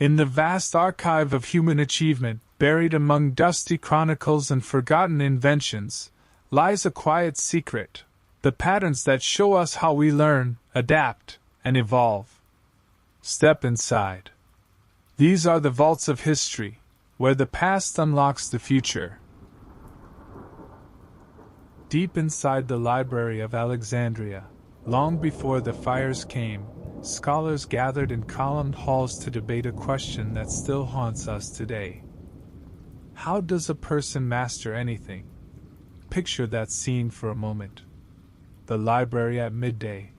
In the vast archive of human achievement, buried among dusty chronicles and forgotten inventions, lies a quiet secret, the patterns that show us how we learn, adapt, and evolve. Step inside. These are the vaults of history, where the past unlocks the future. Deep inside the Library of Alexandria, long before the fires came, scholars gathered in columned halls to debate a question that still haunts us today. How does a person master anything? Picture that scene for a moment. The library at midday.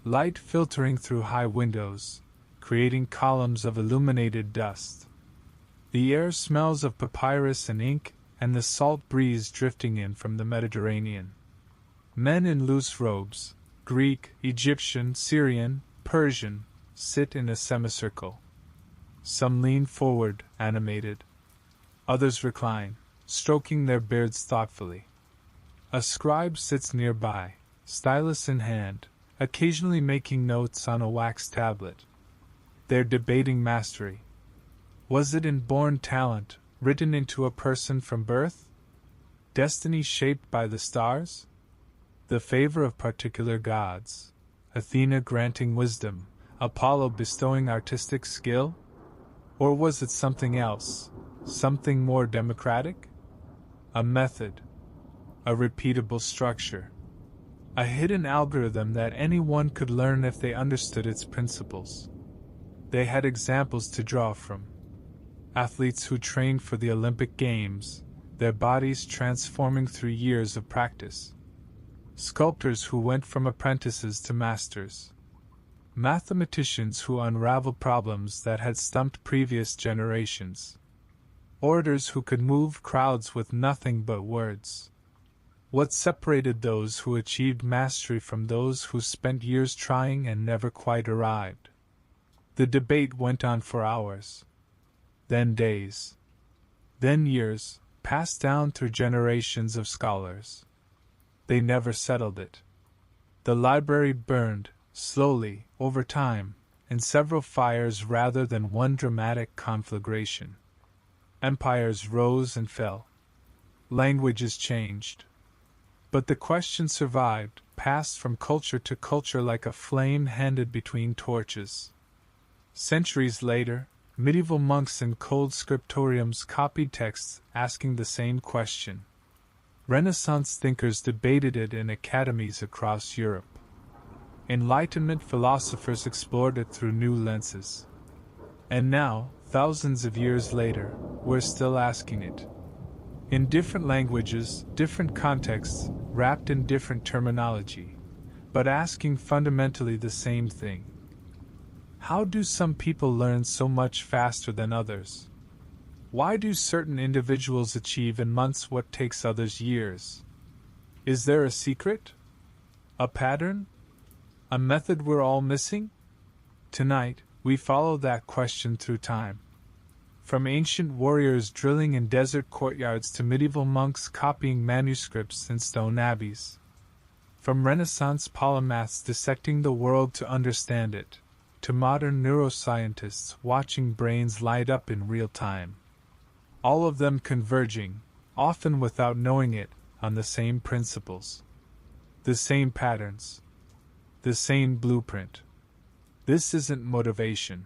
Light filtering through high windows, creating columns of illuminated dust. The air smells of papyrus and ink, and the salt breeze drifting in from the Mediterranean. Men in loose robes, Greek, Egyptian, Syrian, Persian, sit in a semicircle. Some lean forward, animated. Others recline, stroking their beards thoughtfully. A scribe sits nearby, stylus in hand, occasionally making notes on a wax tablet. They're debating mastery. Was it inborn talent, written into a person from birth? Destiny shaped by the stars? The favor of particular gods? Athena granting wisdom, Apollo bestowing artistic skill? Or was it something else, something more democratic? A method, a repeatable structure, a hidden algorithm that anyone could learn if they understood its principles. They had examples to draw from. Athletes who trained for the Olympic Games, their bodies transforming through years of practice. Sculptors who went from apprentices to masters. Mathematicians who unraveled problems that had stumped previous generations. Orators who could move crowds with nothing but words. What separated those who achieved mastery from those who spent years trying and never quite arrived? The debate went on for hours. Then days. Then years, passed down through generations of scholars. They never settled it. The library burned, slowly, over time, in several fires rather than one dramatic conflagration. Empires rose and fell. Languages changed. But the question survived, passed from culture to culture like a flame handed between torches. Centuries later, medieval monks in cold scriptoriums copied texts asking the same question. Renaissance thinkers debated it in academies across Europe. Enlightenment philosophers explored it through new lenses. And now, thousands of years later, we're still asking it. In different languages, different contexts, wrapped in different terminology, but asking fundamentally the same thing. How do some people learn so much faster than others? Why do certain individuals achieve in months what takes others years? Is there a secret? A pattern? A method we're all missing? Tonight, we follow that question through time. From ancient warriors drilling in desert courtyards to medieval monks copying manuscripts in stone abbeys. From Renaissance polymaths dissecting the world to understand it, to modern neuroscientists watching brains light up in real time. All of them converging, often without knowing it, on the same principles. The same patterns. The same blueprint. This isn't motivation.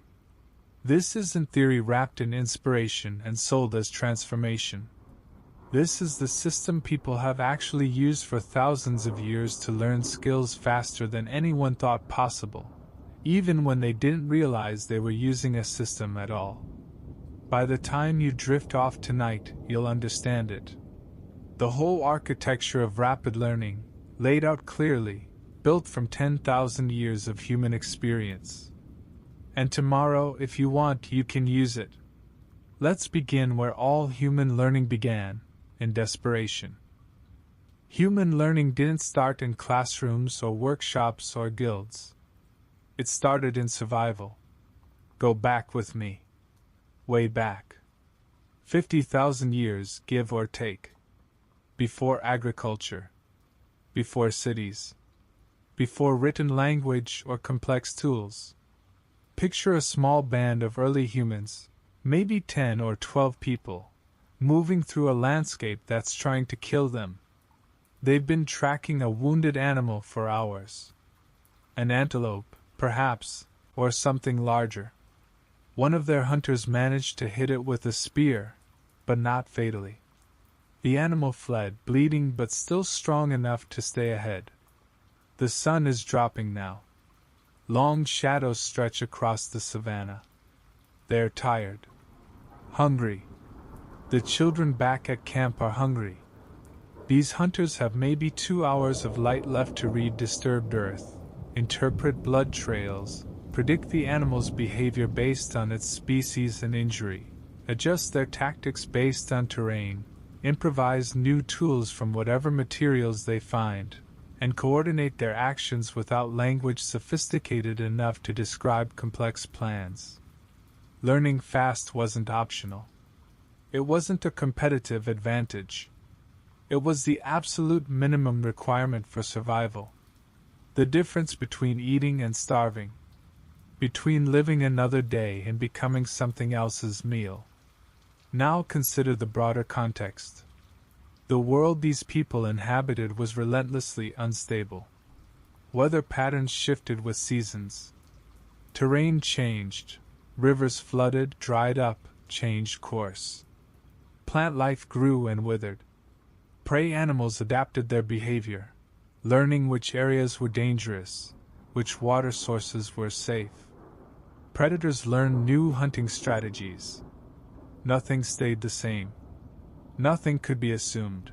This isn't theory wrapped in inspiration and sold as transformation. This is the system people have actually used for thousands of years to learn skills faster than anyone thought possible, even when they didn't realize they were using a system at all. By the time you drift off tonight, you'll understand it. The whole architecture of rapid learning, laid out clearly, built from 10,000 years of human experience. And tomorrow, if you want, you can use it. Let's begin where all human learning began, in desperation. Human learning didn't start in classrooms or workshops or guilds. It started in survival. Go back with me. Way back. 50,000 years, give or take. Before agriculture. Before cities. Before written language or complex tools. Picture a small band of early humans, maybe 10 or 12 people, moving through a landscape that's trying to kill them. They've been tracking a wounded animal for hours. An antelope, perhaps, or something larger. One of their hunters managed to hit it with a spear, but not fatally. The animal fled, bleeding but still strong enough to stay ahead. The sun is dropping now. Long shadows stretch across the savannah. They're tired. Hungry. The children back at camp are hungry. These hunters have maybe 2 hours of light left to read disturbed earth, interpret blood trails, predict the animal's behavior based on its species and injury, adjust their tactics based on terrain, improvise new tools from whatever materials they find, and coordinate their actions without language sophisticated enough to describe complex plans. Learning fast wasn't optional. It wasn't a competitive advantage. It was the absolute minimum requirement for survival. The difference between eating and starving. Between living another day and becoming something else's meal. Now consider the broader context. The world these people inhabited was relentlessly unstable. Weather patterns shifted with seasons. Terrain changed. Rivers flooded, dried up, changed course. Plant life grew and withered. Prey animals adapted their behavior, learning which areas were dangerous, which water sources were safe. Predators learned new hunting strategies. Nothing stayed the same. Nothing could be assumed.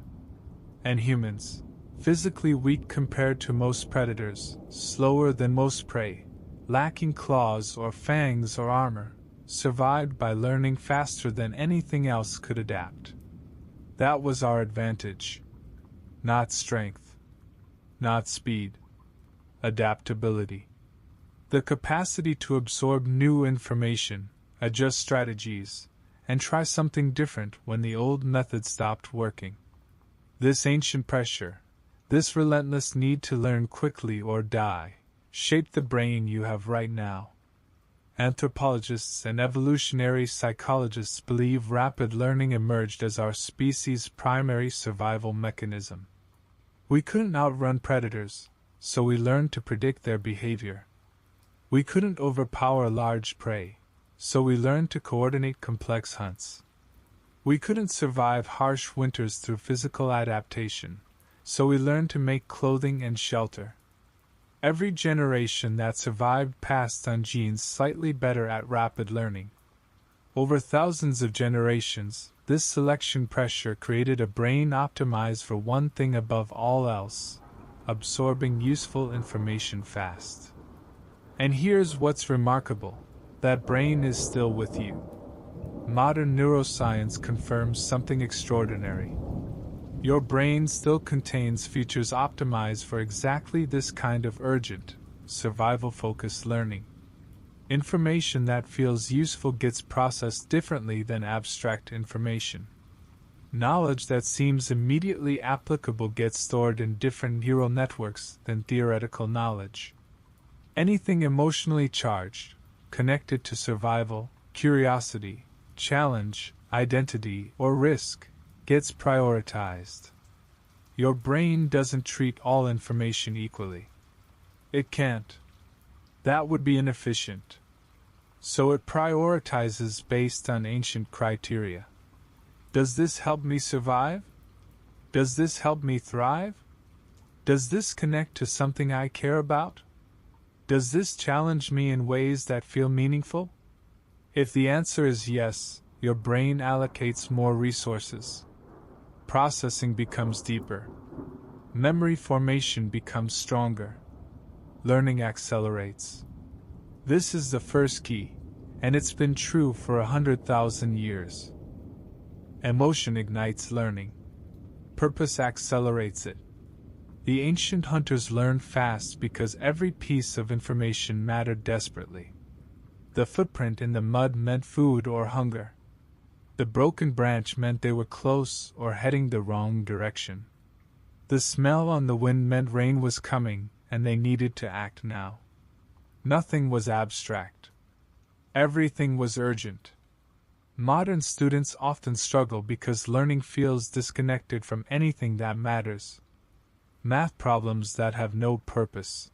And humans, physically weak compared to most predators, slower than most prey, lacking claws or fangs or armor, survived by learning faster than anything else could adapt. That was our advantage. Not strength. Not speed. Adaptability. The capacity to absorb new information, adjust strategies, and try something different when the old method stopped working. This ancient pressure, this relentless need to learn quickly or die, shaped the brain you have right now. Anthropologists and evolutionary psychologists believe rapid learning emerged as our species' primary survival mechanism. We couldn't outrun predators, so we learned to predict their behavior. We couldn't overpower large prey, so we learned to coordinate complex hunts. We couldn't survive harsh winters through physical adaptation, so we learned to make clothing and shelter. Every generation that survived passed on genes slightly better at rapid learning. Over thousands of generations, this selection pressure created a brain optimized for one thing above all else: absorbing useful information fast. And here's what's remarkable: that brain is still with you. Modern neuroscience confirms something extraordinary. Your brain still contains features optimized for exactly this kind of urgent, survival-focused learning. Information that feels useful gets processed differently than abstract information. Knowledge that seems immediately applicable gets stored in different neural networks than theoretical knowledge. Anything emotionally charged, connected to survival, curiosity, challenge, identity, or risk, gets prioritized. Your brain doesn't treat all information equally. It can't. That would be inefficient. So it prioritizes based on ancient criteria. Does this help me survive? Does this help me thrive? Does this connect to something I care about? Does this challenge me in ways that feel meaningful? If the answer is yes, your brain allocates more resources. Processing becomes deeper. Memory formation becomes stronger. Learning accelerates. This is the first key, and it's been true for 100,000 years. Emotion ignites learning. Purpose accelerates it. The ancient hunters learned fast because every piece of information mattered desperately. The footprint in the mud meant food or hunger. The broken branch meant they were close or heading the wrong direction. The smell on the wind meant rain was coming, and they needed to act now. Nothing was abstract. Everything was urgent. Modern students often struggle because learning feels disconnected from anything that matters. Math problems that have no purpose.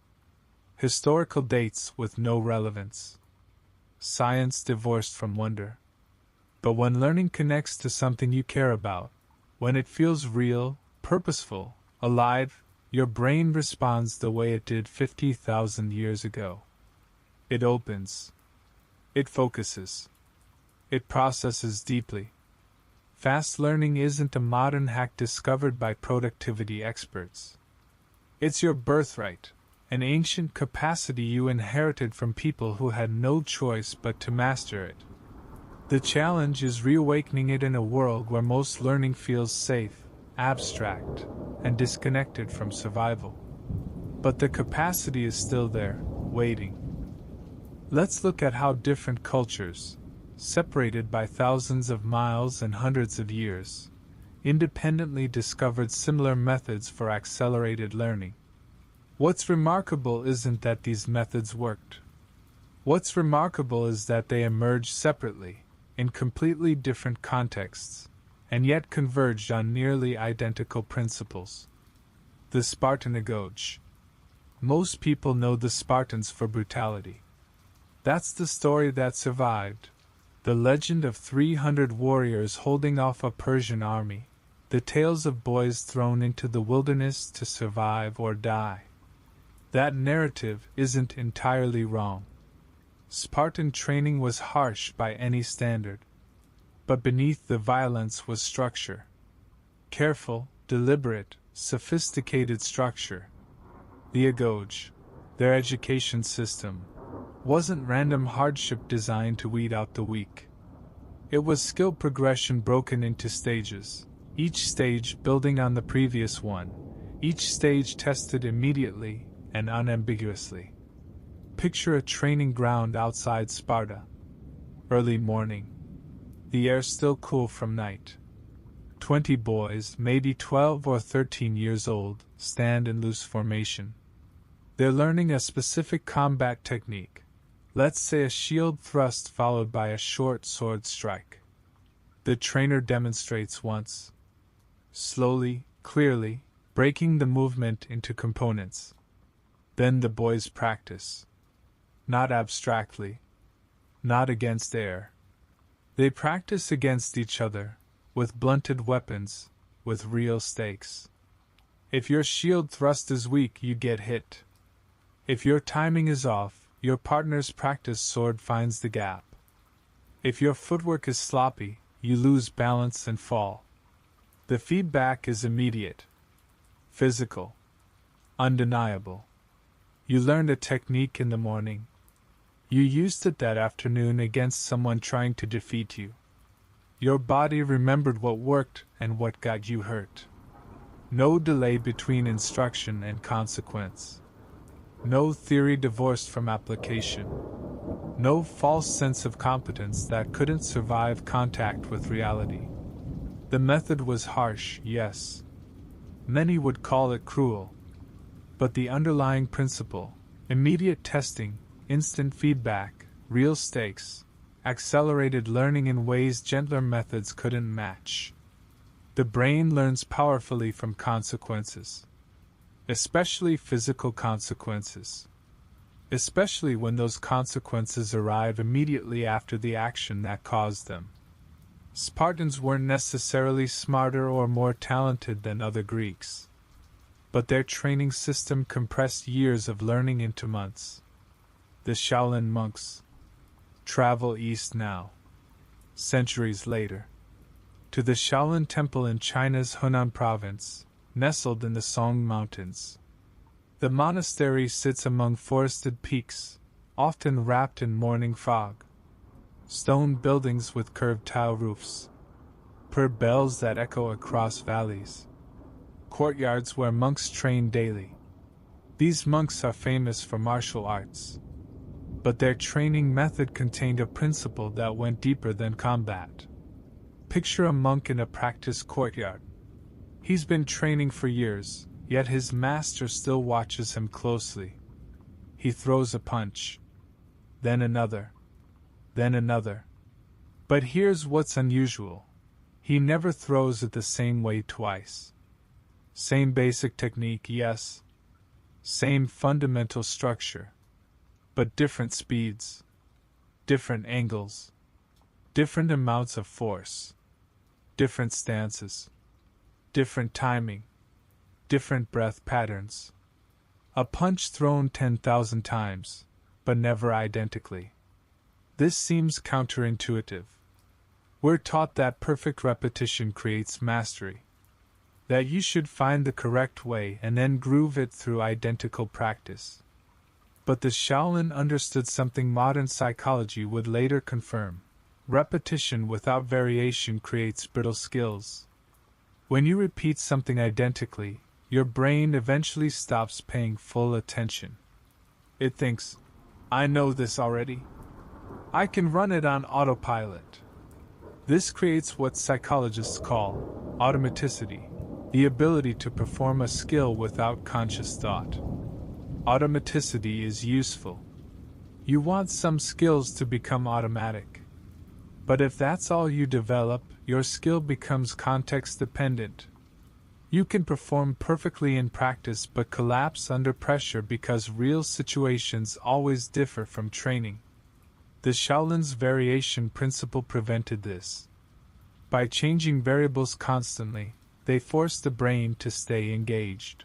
Historical dates with no relevance. Science divorced from wonder. But when learning connects to something you care about, when it feels real, purposeful, alive, your brain responds the way it did 50,000 years ago. It opens. It focuses. It processes deeply. Fast learning isn't a modern hack discovered by productivity experts. It's your birthright, an ancient capacity you inherited from people who had no choice but to master it. The challenge is reawakening it in a world where most learning feels safe, abstract, and disconnected from survival. But the capacity is still there, waiting. Let's look at how different cultures, separated by thousands of miles and hundreds of years, independently discovered similar methods for accelerated learning. What's remarkable isn't that these methods worked. What's remarkable is that they emerged separately, in completely different contexts, and yet converged on nearly identical principles. The Spartan Ego. Most people know the Spartans for brutality. That's the story that survived. The legend of 300 warriors holding off a Persian army, the tales of boys thrown into the wilderness to survive or die. That narrative isn't entirely wrong. Spartan training was harsh by any standard. But beneath the violence was structure. Careful, deliberate, sophisticated structure. The Ego, their education system, wasn't random hardship designed to weed out the weak. It was skill progression broken into stages, each stage building on the previous one, each stage tested immediately and unambiguously. Picture a training ground outside Sparta. Early morning. The air still cool from night. 20 boys, maybe 12 or 13 years old, stand in loose formation. They're learning a specific combat technique. Let's say a shield thrust followed by a short sword strike. The trainer demonstrates once. Slowly, clearly, breaking the movement into components. Then the boys practice. Not abstractly. Not against air. They practice against each other, with blunted weapons, with real stakes. If your shield thrust is weak, you get hit. If your timing is off, your partner's practice sword finds the gap. If your footwork is sloppy, you lose balance and fall. The feedback is immediate. Physical. Undeniable. You learned a technique in the morning. You used it that afternoon against someone trying to defeat you. Your body remembered what worked and what got you hurt. No delay between instruction and consequence. No theory divorced from application. No false sense of competence that couldn't survive contact with reality. The method was harsh, yes. Many would call it cruel. But the underlying principle, immediate testing, instant feedback, real stakes, accelerated learning in ways gentler methods couldn't match. The brain learns powerfully from consequences. Especially physical consequences. Especially when those consequences arrive immediately after the action that caused them. Spartans weren't necessarily smarter or more talented than other Greeks. But their training system compressed years of learning into months. The Shaolin monks travel east now, centuries later, to the Shaolin Temple in China's Hunan province, nestled in the Song Mountains. The monastery sits among forested peaks, often wrapped in morning fog. Stone buildings with curved tile roofs. Pearl bells that echo across valleys. Courtyards where monks train daily. These monks are famous for martial arts. But their training method contained a principle that went deeper than combat. Picture a monk in a practice courtyard. He's been training for years, yet his master still watches him closely. He throws a punch. Then another. then another. But here's what's unusual. He never throws it the same way twice. Same basic technique, yes. Same fundamental structure. But different speeds. Different angles. Different amounts of force. Different stances. Different timing. Different breath patterns. A punch thrown 10,000 times, but never identically. This seems counterintuitive. We're taught that perfect repetition creates mastery. That you should find the correct way and then groove it through identical practice. But the Shaolin understood something modern psychology would later confirm. Repetition without variation creates brittle skills. When you repeat something identically, your brain eventually stops paying full attention. It thinks, I know this already. I can run it on autopilot. This creates what psychologists call automaticity, the ability to perform a skill without conscious thought. Automaticity is useful. You want some skills to become automatic. But if that's all you develop, your skill becomes context-dependent. You can perform perfectly in practice but collapse under pressure because real situations always differ from training. The Shaolin's variation principle prevented this. By changing variables constantly, they forced the brain to stay engaged,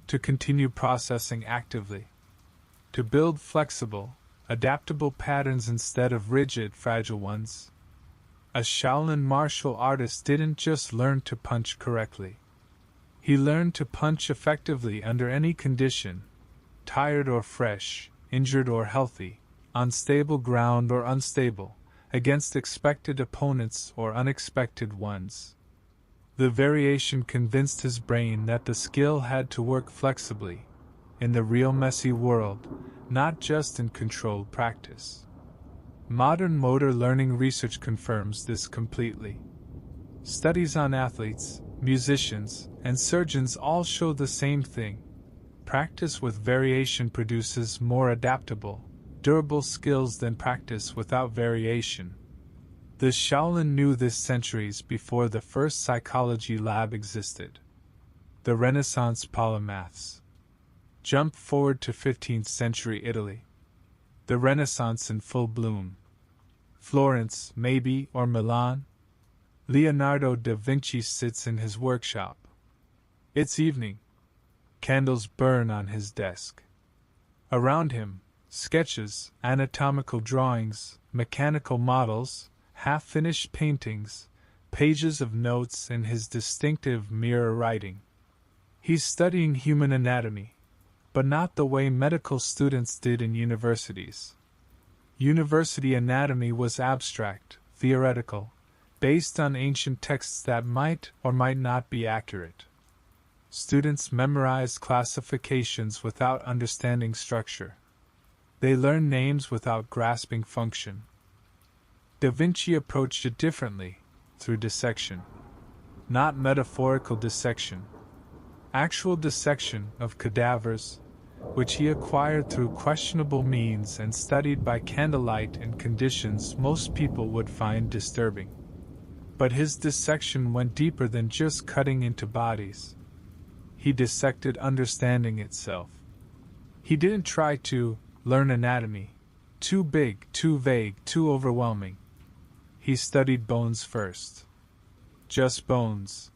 to continue processing actively, to build flexible, adaptable patterns instead of rigid, fragile ones. A Shaolin martial artist didn't just learn to punch correctly. He learned to punch effectively under any condition, tired or fresh, injured or healthy, on stable ground or unstable, against expected opponents or unexpected ones. The variation convinced his brain that the skill had to work flexibly, in the real messy world, not just in controlled practice. Modern motor learning research confirms this completely. Studies on athletes, musicians, and surgeons all show the same thing. Practice with variation produces more adaptable, durable skills than practice without variation. The Shaolin knew this centuries before the first psychology lab existed. The Renaissance polymaths. Jump forward to 15th century Italy. The Renaissance in full bloom. Florence, maybe, or Milan. Leonardo da Vinci sits in his workshop. It's evening. Candles burn on his desk. Around him, sketches, anatomical drawings, mechanical models, half-finished paintings, pages of notes and his distinctive mirror writing. He's studying human anatomy, but not the way medical students did in universities. University anatomy was abstract, theoretical, based on ancient texts that might or might not be accurate. Students memorized classifications without understanding structure. They learned names without grasping function. Da Vinci approached it differently, through dissection. Not metaphorical dissection. Actual dissection of cadavers, which he acquired through questionable means and studied by candlelight in conditions most people would find disturbing. But his dissection went deeper than just cutting into bodies. He dissected understanding itself. He didn't try to learn anatomy, too big, too vague, too overwhelming. He studied bones first. Just bones.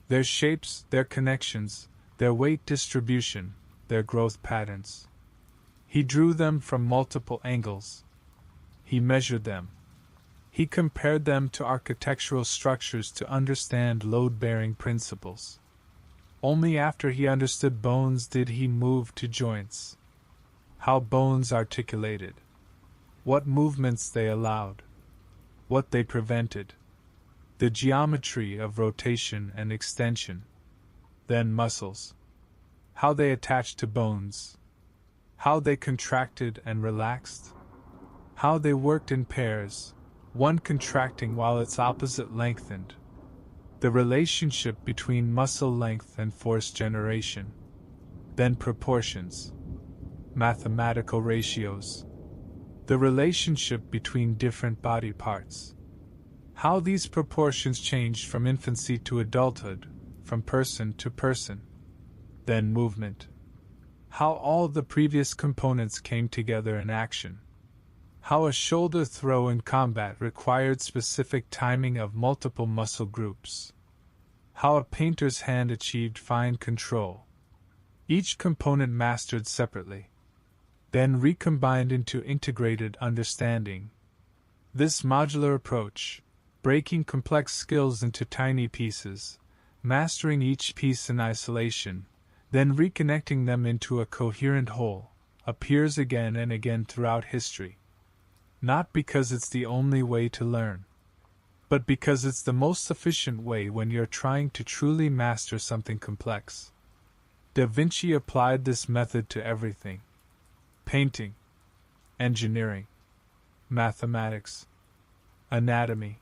Their shapes, their connections, their weight distribution, their growth patterns. He drew them from multiple angles. He measured them. He compared them to architectural structures to understand load-bearing principles. Only after he understood bones did he move to joints. How bones articulated. What movements they allowed. What they prevented. The geometry of rotation and extension. Then muscles. How they attached to bones. How they contracted and relaxed. How they worked in pairs, one contracting while its opposite lengthened. The relationship between muscle length and force generation. Then proportions. Mathematical ratios. the relationship between different body parts, how these proportions changed from infancy to adulthood, from person to person, then movement, how all the previous components came together in action, how a shoulder throw in combat required specific timing of multiple muscle groups, how a painter's hand achieved fine control, each component mastered separately, then recombined into integrated understanding. This modular approach, breaking complex skills into tiny pieces, mastering each piece in isolation, then reconnecting them into a coherent whole, appears again and again throughout history. Not because it's the only way to learn, but because it's the most efficient way when you're trying to truly master something complex. Da Vinci applied this method to everything: painting, engineering, mathematics, anatomy,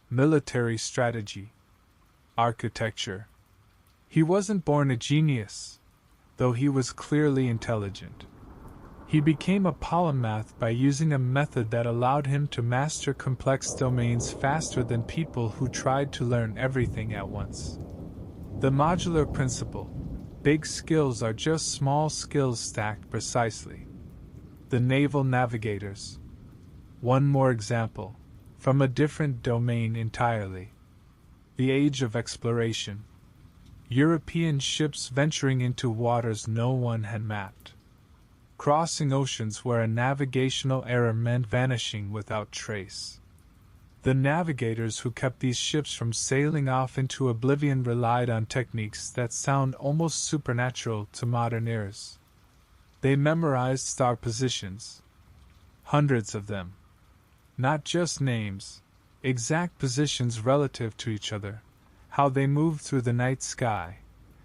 military strategy, architecture. He wasn't born a genius, though he was clearly intelligent. He became a polymath by using a method that allowed him to master complex domains faster than people who tried to learn everything at once. The modular principle: big skills are just small skills stacked precisely. The naval navigators. One more example, from a different domain entirely. The age of exploration. European ships venturing into waters no one had mapped, crossing oceans where a navigational error meant vanishing without trace. The navigators who kept these ships from sailing off into oblivion relied on techniques that sound almost supernatural to modern ears. They memorized star positions, hundreds of them. Not just names, exact positions relative to each other, how they moved through the night sky,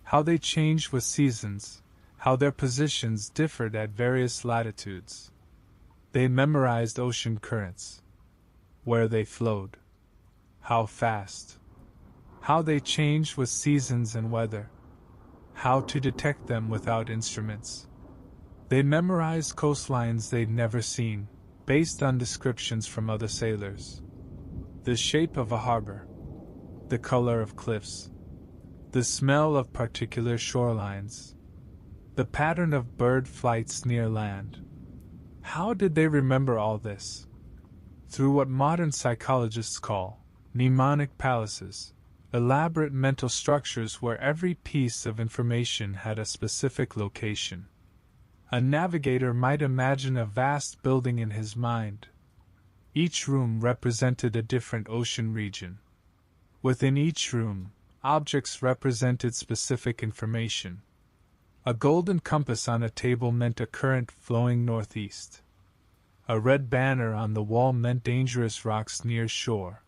how they changed with seasons, how their positions differed at various latitudes. They memorized ocean currents, where they flowed, how fast, how they changed with seasons and weather, how to detect them without instruments. They memorized coastlines they'd never seen, based on descriptions from other sailors. The shape of a harbor, the color of cliffs, the smell of particular shorelines, the pattern of bird flights near land. How did they remember all this? Through what modern psychologists call mnemonic palaces, elaborate mental structures where every piece of information had a specific location. A navigator might imagine a vast building in his mind. Each room represented a different ocean region. Within each room, objects represented specific information. A golden compass on a table meant a current flowing northeast. A red banner on the wall meant dangerous rocks near shore.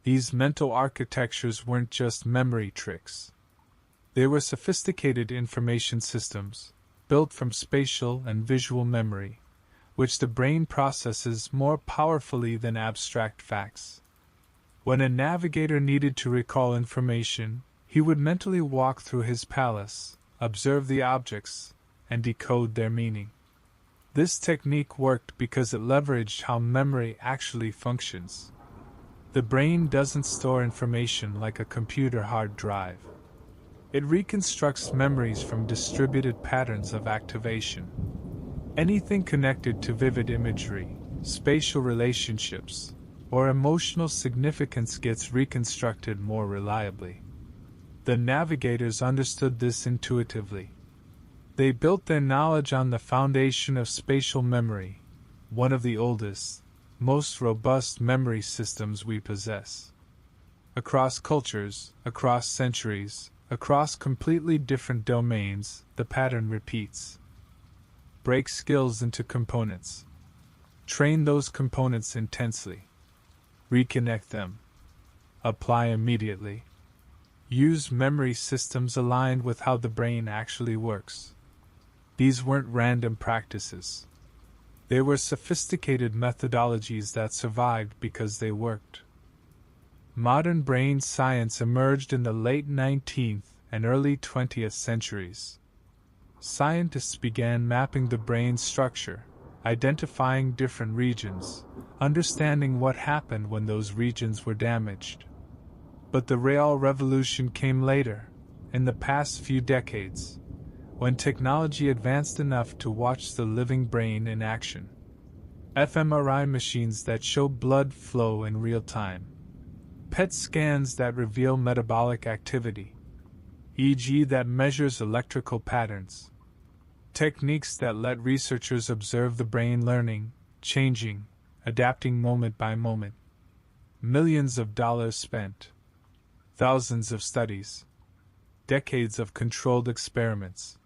These mental architectures weren't just memory tricks. They were sophisticated information systems, built from spatial and visual memory, which the brain processes more powerfully than abstract facts. When a navigator needed to recall information, he would mentally walk through his palace, observe the objects, and decode their meaning. This technique worked because it leveraged how memory actually functions. The brain doesn't store information like a computer hard drive. It reconstructs memories from distributed patterns of activation. Anything connected to vivid imagery, spatial relationships, or emotional significance gets reconstructed more reliably. The navigators understood this intuitively. They built their knowledge on the foundation of spatial memory, one of the oldest, most robust memory systems we possess. Across cultures, across centuries, across completely different domains, the pattern repeats. Break skills into components. Train those components intensely. Reconnect them. Apply immediately. Use memory systems aligned with how the brain actually works. These weren't random practices. They were sophisticated methodologies that survived because they worked. Modern brain science emerged in the late 19th and early 20th centuries. Scientists began mapping the brain's structure, identifying different regions, understanding what happened when those regions were damaged. But the real revolution came later, in the past few decades, when technology advanced enough to watch the living brain in action. fMRI machines that show blood flow in real time. PET scans that reveal metabolic activity. EEG that measures electrical patterns. Techniques that let researchers observe the brain learning, changing, adapting moment by moment. Millions of dollars spent. Thousands of studies. Decades of controlled experiments.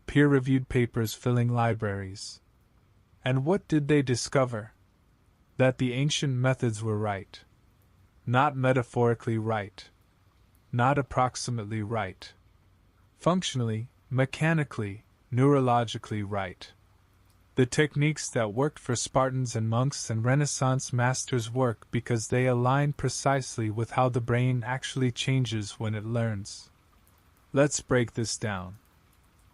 Peer-reviewed papers filling libraries. And what did they discover? That the ancient methods were right. Not metaphorically right. Not approximately right. Functionally, mechanically, neurologically right. The techniques that worked for Spartans and monks and Renaissance masters work because they align precisely with how the brain actually changes when it learns. Let's break this down.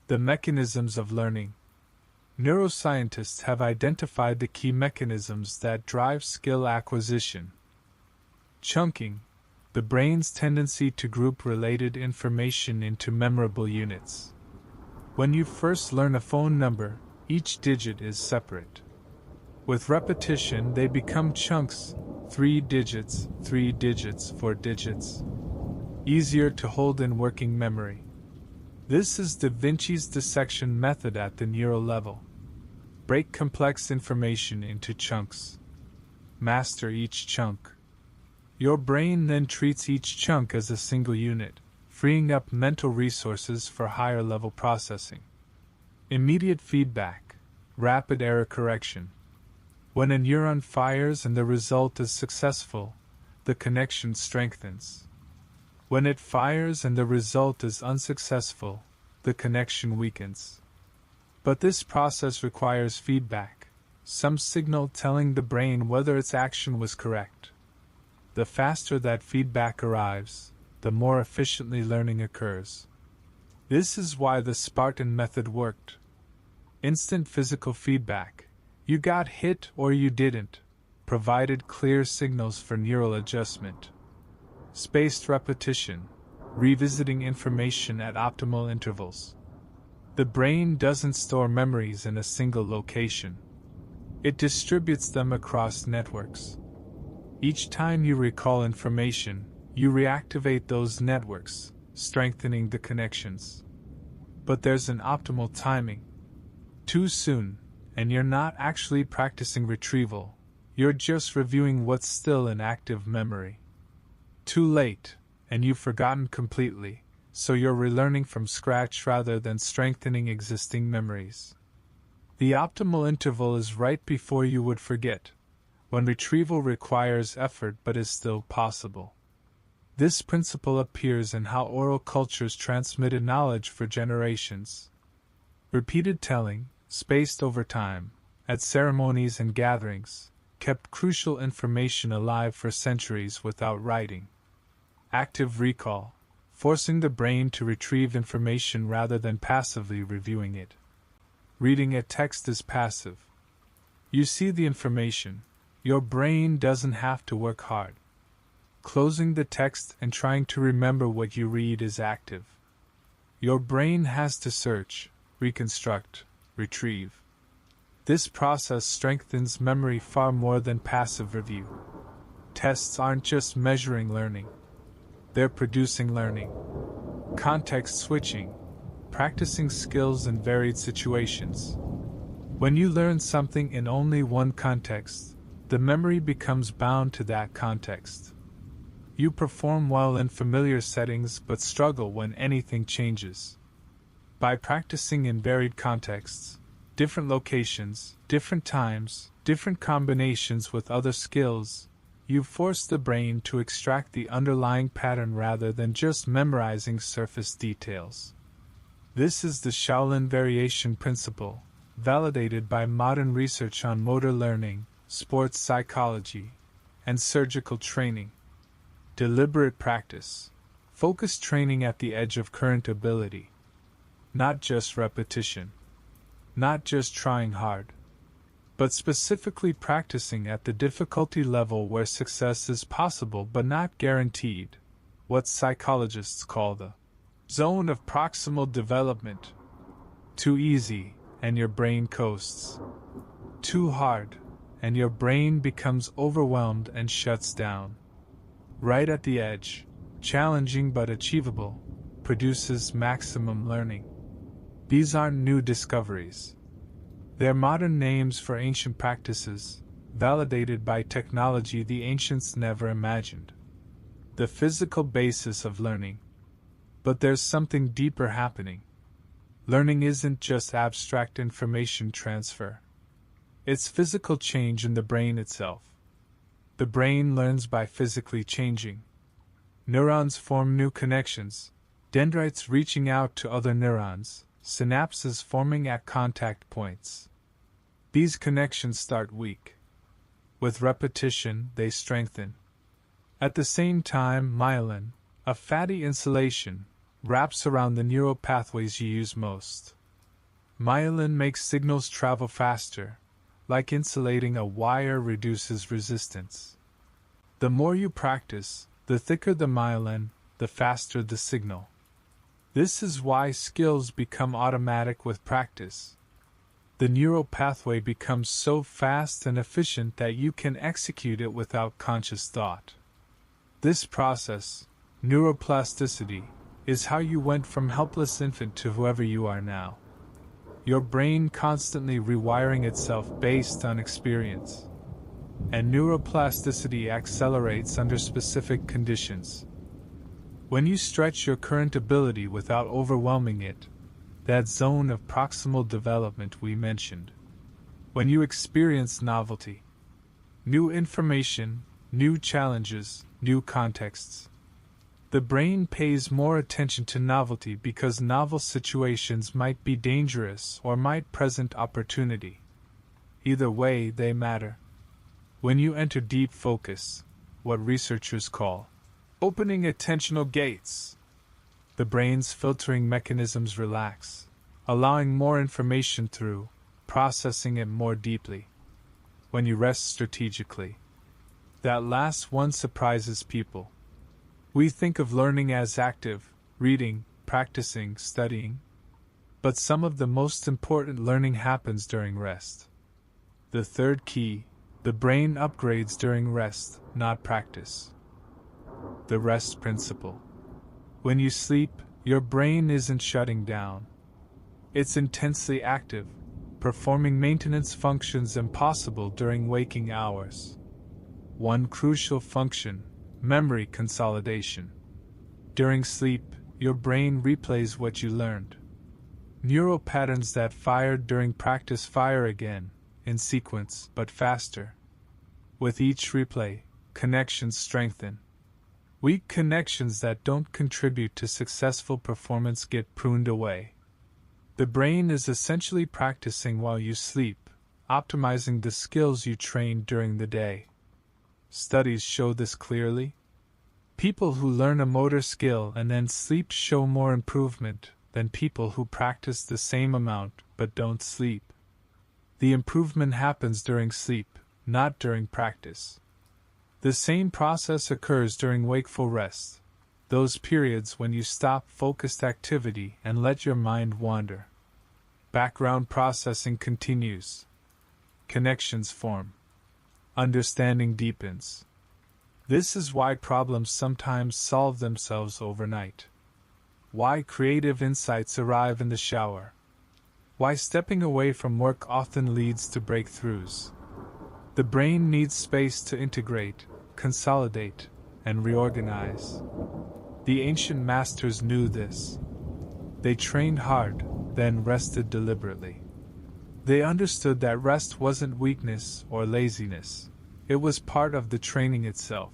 The mechanisms of learning. Neuroscientists have identified the key mechanisms that drive skill acquisition. Chunking, the brain's tendency to group related information into memorable units. When you first learn a phone number, each digit is separate. With repetition, they become chunks, 3 digits, 4 digits. Easier to hold in working memory. This is Da Vinci's dissection method at the neural level. Break complex information into chunks. Master each chunk. Your brain then treats each chunk as a single unit, freeing up mental resources for higher level processing. Immediate feedback. Rapid error correction. When a neuron fires and the result is successful, the connection strengthens. When it fires and the result is unsuccessful, the connection weakens. But this process requires feedback, some signal telling the brain whether its action was correct. The faster that feedback arrives, the more efficiently learning occurs. This is why the Spartan method worked. Instant physical feedback, you got hit or you didn't, provided clear signals for neural adjustment. Spaced repetition, revisiting information at optimal intervals. The brain doesn't store memories in a single location. It distributes them across networks. Each time you recall information, you reactivate those networks, strengthening the connections. But there's an optimal timing. Too soon, and you're not actually practicing retrieval, you're just reviewing what's still in active memory. Too late, and you've forgotten completely, so you're relearning from scratch rather than strengthening existing memories. The optimal interval is right before you would forget, when retrieval requires effort but is still possible. This principle appears in how oral cultures transmitted knowledge for generations. Repeated telling, spaced over time, at ceremonies and gatherings, kept crucial information alive for centuries without writing. Active recall, forcing the brain to retrieve information rather than passively reviewing it. Reading a text is passive. You see the information, your brain doesn't have to work hard. Closing the text and trying to remember what you read is active. Your brain has to search, reconstruct, retrieve. This process strengthens memory far more than passive review. Tests aren't just measuring learning. They're producing learning. Context switching, practicing skills in varied situations. When you learn something in only one context, the memory becomes bound to that context. You perform well in familiar settings but struggle when anything changes. By practicing in varied contexts, different locations, different times, different combinations with other skills, you force the brain to extract the underlying pattern rather than just memorizing surface details. This is the Shaolin variation principle, validated by modern research on motor learning, sports psychology, and surgical training. Deliberate practice, focused training at the edge of current ability. Not just repetition. Not just trying hard. but specifically practicing at the difficulty level where success is possible but not guaranteed, what psychologists call the zone of proximal development. Too easy, and your brain coasts. Too hard, and your brain becomes overwhelmed and shuts down. Right at the edge, challenging but achievable, produces maximum learning. These aren't new discoveries. They're modern names for ancient practices, validated by technology the ancients never imagined. The physical basis of learning. But there's something deeper happening. Learning isn't just abstract information transfer. It's physical change in the brain itself. The brain learns by physically changing. Neurons form new connections, dendrites reaching out to other neurons, synapses forming at contact points. These connections start weak. With repetition, they strengthen. At the same time, myelin, a fatty insulation, wraps around the neural pathways you use most. Myelin makes signals travel faster, like insulating a wire reduces resistance. The more you practice, the thicker the myelin, the faster the signal. This is why skills become automatic with practice. The neural pathway becomes so fast and efficient that you can execute it without conscious thought. This process, neuroplasticity, is how you went from helpless infant to whoever you are now. Your brain constantly rewiring itself based on experience. And neuroplasticity accelerates under specific conditions. When you stretch your current ability without overwhelming it, that zone of proximal development we mentioned. When you experience novelty, new information, new challenges, new contexts. The brain pays more attention to novelty because novel situations might be dangerous or might present opportunity. Either way, they matter. When you enter deep focus, what researchers call opening attentional gates, the brain's filtering mechanisms relax, allowing more information through, processing it more deeply. When you rest strategically, that last one surprises people. We think of learning as active, reading, practicing, studying. But some of the most important learning happens during rest. The third key, the brain upgrades during rest, not practice. The rest principle. When you sleep, your brain isn't shutting down. It's intensely active, performing maintenance functions impossible during waking hours. One crucial function, memory consolidation. During sleep, your brain replays what you learned. Neural patterns that fired during practice fire again, in sequence, but faster. With each replay, connections strengthen. Weak connections that don't contribute to successful performance get pruned away. The brain is essentially practicing while you sleep, optimizing the skills you trained during the day. Studies show this clearly. People who learn a motor skill and then sleep show more improvement than people who practice the same amount but don't sleep. The improvement happens during sleep, not during practice. The same process occurs during wakeful rest, those periods when you stop focused activity and let your mind wander. Background processing continues. Connections form. Understanding deepens. This is why problems sometimes solve themselves overnight. Why creative insights arrive in the shower. Why stepping away from work often leads to breakthroughs. The brain needs space to integrate, consolidate, and reorganize. The ancient masters knew this. They trained hard, then rested deliberately. They understood that rest wasn't weakness or laziness. It was part of the training itself.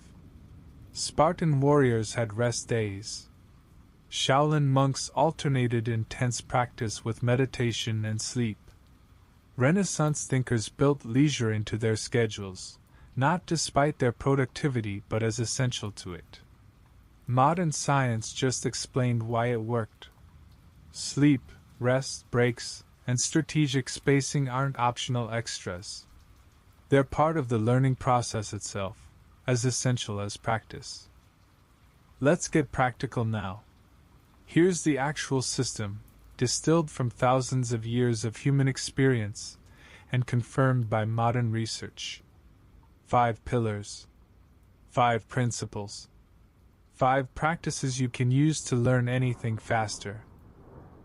Spartan warriors had rest days. Shaolin monks alternated intense practice with meditation and sleep. Renaissance thinkers built leisure into their schedules, not despite their productivity but as essential to it. Modern science just explained why it worked. Sleep, rest, breaks, and strategic spacing aren't optional extras. They're part of the learning process itself, as essential as practice. Let's get practical now. Here's the actual system, distilled from thousands of years of human experience and confirmed by modern research. 5 pillars, 5 principles, 5 practices you can use to learn anything faster.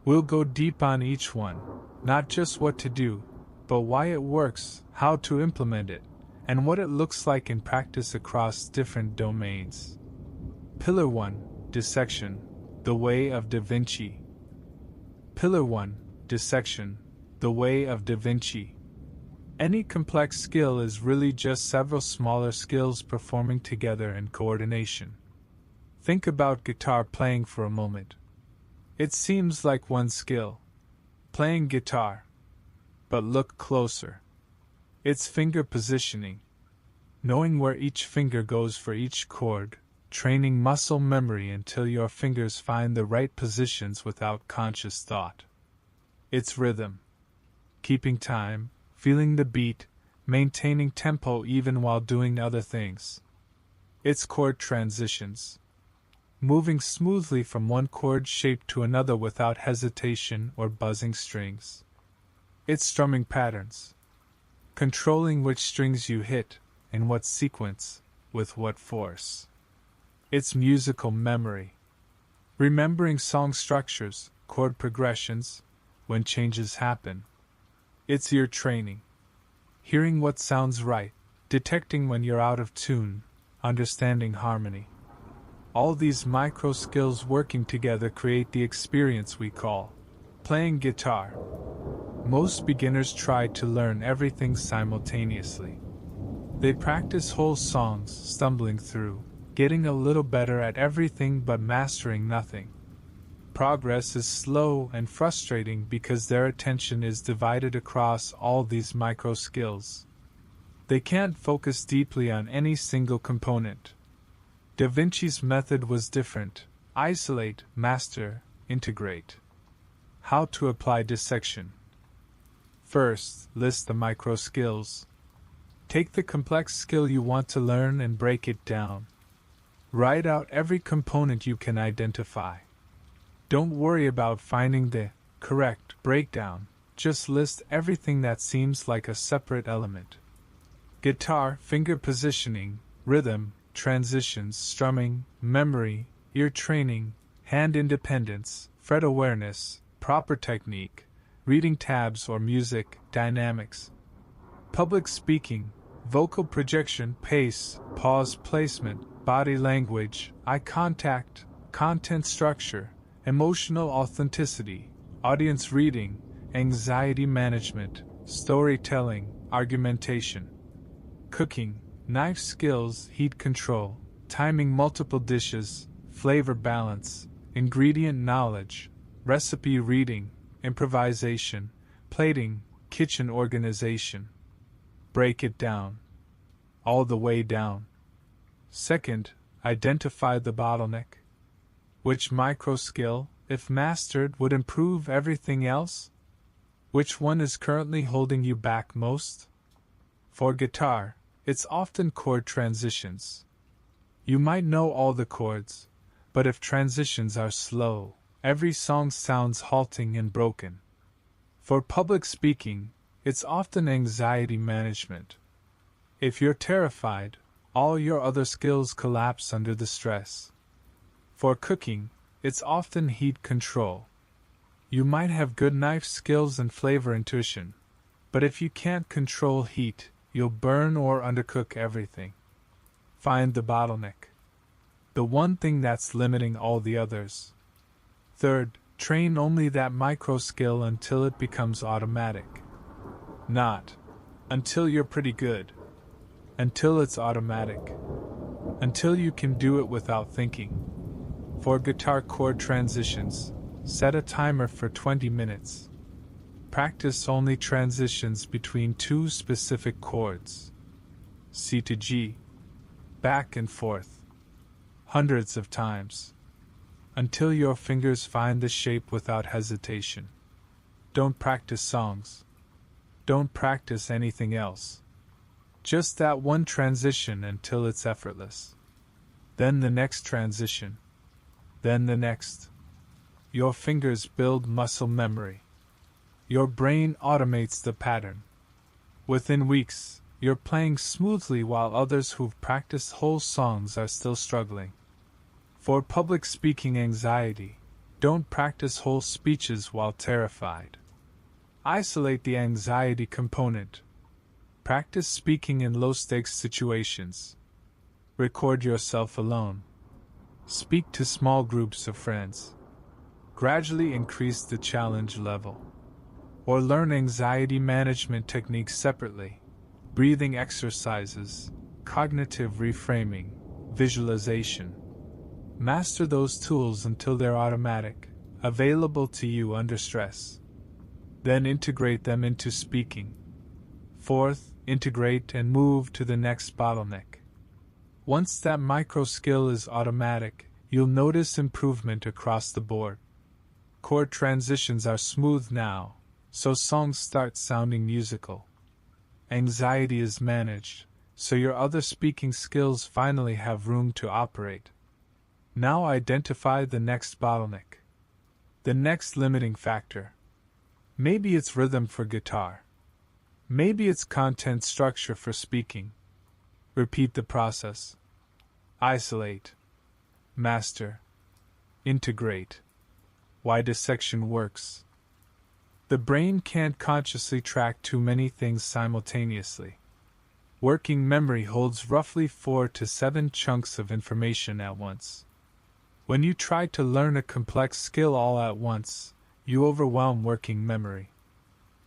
We'll go deep on each one, not just what to do, but why it works, how to implement it, and what it looks like in practice across different domains. Pillar 1, Dissection, the way of Da Vinci. Pillar 1, Dissection, the way of Da Vinci. Any complex skill is really just several smaller skills performing together in coordination. Think about guitar playing for a moment. It seems like one skill, playing guitar. But look closer. It's finger positioning. Knowing where each finger goes for each chord, training muscle memory until your fingers find the right positions without conscious thought. It's rhythm. Keeping time, feeling the beat, maintaining tempo even while doing other things. It's chord transitions. Moving smoothly from one chord shape to another without hesitation or buzzing strings. It's strumming patterns. Controlling which strings you hit, in what sequence, with what force. It's musical memory. Remembering song structures, chord progressions, when changes happen. It's ear training. Hearing what sounds right, detecting when you're out of tune, understanding harmony. All these micro skills working together create the experience we call playing guitar. Most beginners try to learn everything simultaneously. They practice whole songs, stumbling through, getting a little better at everything but mastering nothing. Progress is slow and frustrating because their attention is divided across all these micro skills. They can't focus deeply on any single component. Da Vinci's method was different: isolate, master, integrate. How to apply dissection. First, list the micro skills. Take the complex skill you want to learn and break it down. Write out every component you can identify. Don't worry about finding the correct breakdown, just list everything that seems like a separate element. Guitar, finger positioning, rhythm, transitions, strumming, memory, ear training, hand independence, fret awareness, proper technique, reading tabs or music, dynamics. Public speaking, vocal projection, pace, pause placement, body language, eye contact, content structure, emotional authenticity, audience reading, anxiety management, storytelling, argumentation. Cooking, knife skills, heat control, timing multiple dishes, flavor balance, ingredient knowledge, recipe reading, improvisation, plating, kitchen organization. Break it down. All the way down. Second, identify the bottleneck. Which micro skill, if mastered, would improve everything else? Which one is currently holding you back most? For guitar, it's often chord transitions. You might know all the chords, but if transitions are slow, every song sounds halting and broken. For public speaking, it's often anxiety management. If you're terrified, all your other skills collapse under the stress. For cooking, it's often heat control. You might have good knife skills and flavor intuition, but if you can't control heat, you'll burn or undercook everything. Find the bottleneck. The one thing that's limiting all the others. Third, train only that micro skill until it becomes automatic. Not until you're pretty good. Until it's automatic. Until you can do it without thinking. For guitar chord transitions, set a timer for 20 minutes. Practice only transitions between two specific chords. C to G. Back and forth. Hundreds of times. Until your fingers find the shape without hesitation. Don't practice songs. Don't practice anything else. Just that one transition until it's effortless. Then the next transition. Then the next. Your fingers build muscle memory. Your brain automates the pattern. Within weeks, you're playing smoothly while others who've practiced whole songs are still struggling. For public speaking anxiety, don't practice whole speeches while terrified. Isolate the anxiety component. Practice speaking in low-stakes situations. Record yourself alone. Speak to small groups of friends. Gradually increase the challenge level. Or learn anxiety management techniques separately. Breathing exercises, cognitive reframing, visualization. Master those tools until they're automatic, available to you under stress. Then integrate them into speaking. Fourth, integrate and move to the next bottleneck. Once that micro skill is automatic, you'll notice improvement across the board. Chord transitions are smooth now, so songs start sounding musical. Anxiety is managed, so your other speaking skills finally have room to operate. Now identify the next bottleneck. The next limiting factor. Maybe it's rhythm for guitar. Maybe it's content structure for speaking. Repeat the process. Isolate. Master. Integrate. Why dissection works. The brain can't consciously track too many things simultaneously. Working memory holds roughly 4 to 7 chunks of information at once. When you try to learn a complex skill all at once, you overwhelm working memory.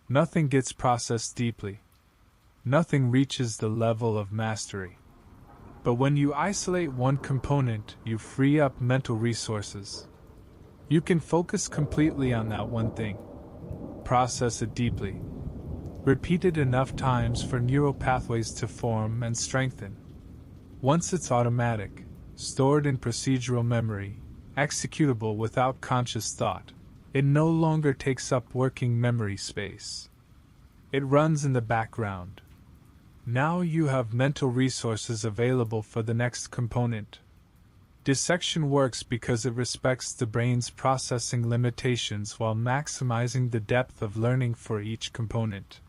Nothing gets processed deeply. Nothing reaches the level of mastery. But when you isolate one component, you free up mental resources. You can focus completely on that one thing. Process it deeply. Repeat it enough times for neural pathways to form and strengthen. Once it's automatic, stored in procedural memory, executable without conscious thought, it no longer takes up working memory space. It runs in the background. Now you have mental resources available for the next component. Dissection works because it respects the brain's processing limitations while maximizing the depth of learning for each component.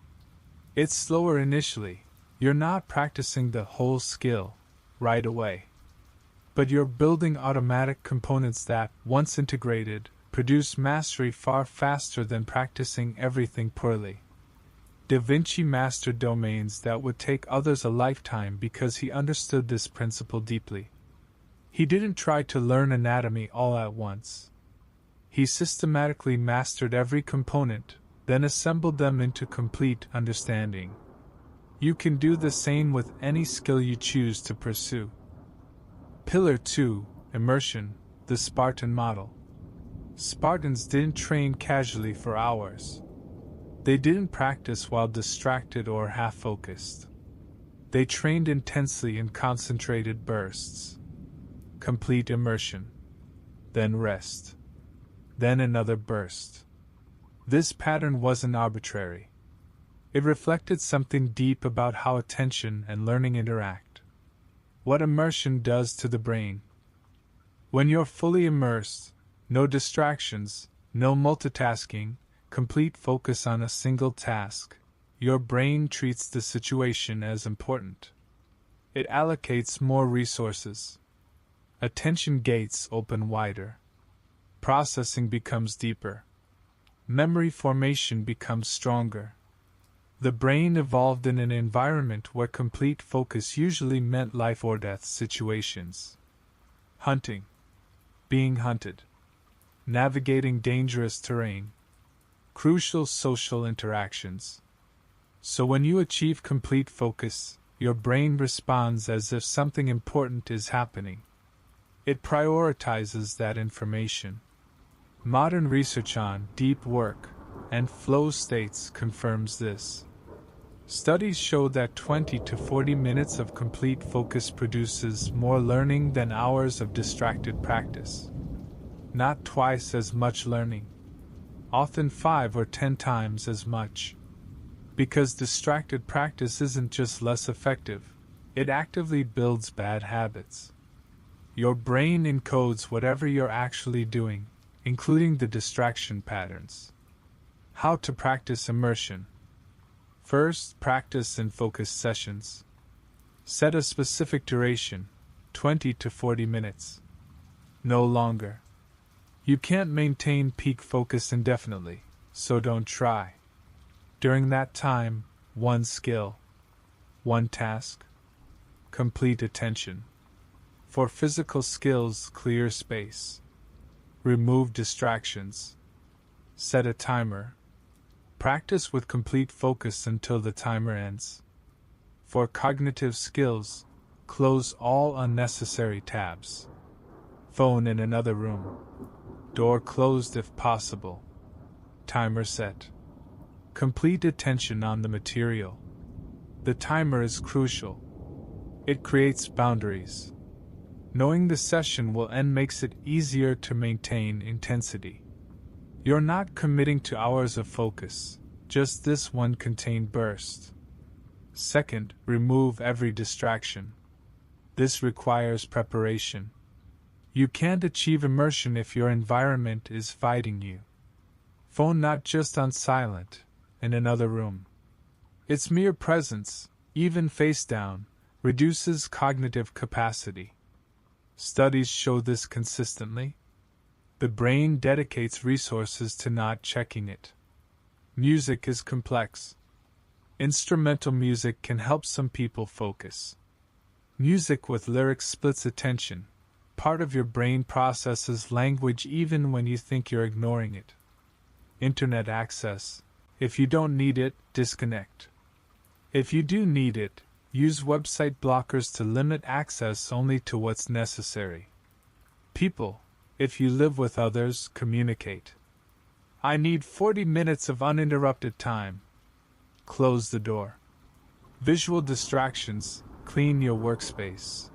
It's slower initially. You're not practicing the whole skill right away. But you're building automatic components that, once integrated, produce mastery far faster than practicing everything poorly. Da Vinci mastered domains that would take others a lifetime because he understood this principle deeply. He didn't try to learn anatomy all at once. He systematically mastered every component, then assembled them into complete understanding. You can do the same with any skill you choose to pursue. Pillar 2, Immersion, the Spartan model. Spartans didn't train casually for hours. They didn't practice while distracted or half-focused. They trained intensely in concentrated bursts. Complete immersion. Then rest. Then another burst. This pattern wasn't arbitrary. It reflected something deep about how attention and learning interact. What immersion does to the brain. When you're fully immersed, no distractions, no multitasking, complete focus on a single task, your brain treats the situation as important. It allocates more resources. Attention gates open wider. Processing becomes deeper. Memory formation becomes stronger. The brain evolved in an environment where complete focus usually meant life or death situations. Hunting. Being hunted. Navigating dangerous terrain. Crucial social interactions. So when you achieve complete focus, your brain responds as if something important is happening. It prioritizes that information. Modern research on deep work and flow states confirms this. Studies show that 20 to 40 minutes of complete focus produces more learning than hours of distracted practice. Not twice as much learning. Often 5 or 10 times as much. Because distracted practice isn't just less effective, it actively builds bad habits. Your brain encodes whatever you're actually doing, including the distraction patterns. How to practice immersion. First, practice in focused sessions. Set a specific duration, 20 to 40 minutes. No longer. You can't maintain peak focus indefinitely, so don't try. During that time, one skill, one task, complete attention. For physical skills, clear space. Remove distractions. Set a timer. Practice with complete focus until the timer ends. For cognitive skills, close all unnecessary tabs. Phone in another room. Door closed if possible. Timer set. Complete attention on the material. The timer is crucial. It creates boundaries. Knowing the session will end makes it easier to maintain intensity. You're not committing to hours of focus, just this one contained burst. Second, remove every distraction. This requires preparation. You can't achieve immersion if your environment is fighting you. Phone not just on silent, in another room. Its mere presence, even face down, reduces cognitive capacity. Studies show this consistently. The brain dedicates resources to not checking it. Music is complex. Instrumental music can help some people focus. Music with lyrics splits attention. Part of your brain processes language even when you think you're ignoring it. Internet access. If you don't need it, disconnect. If you do need it, use website blockers to limit access only to what's necessary. People. If you live with others, communicate. I need 40 minutes of uninterrupted time. Close the door. Visual distractions. Clean your workspace.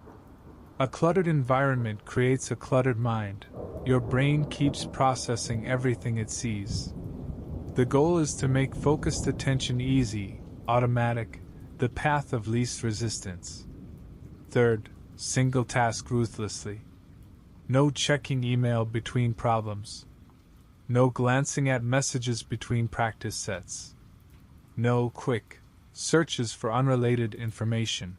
A cluttered environment creates a cluttered mind. Your brain keeps processing everything it sees. The goal is to make focused attention easy, automatic, the path of least resistance. Third, single task ruthlessly. No checking email between problems. No glancing at messages between practice sets. No quick searches for unrelated information.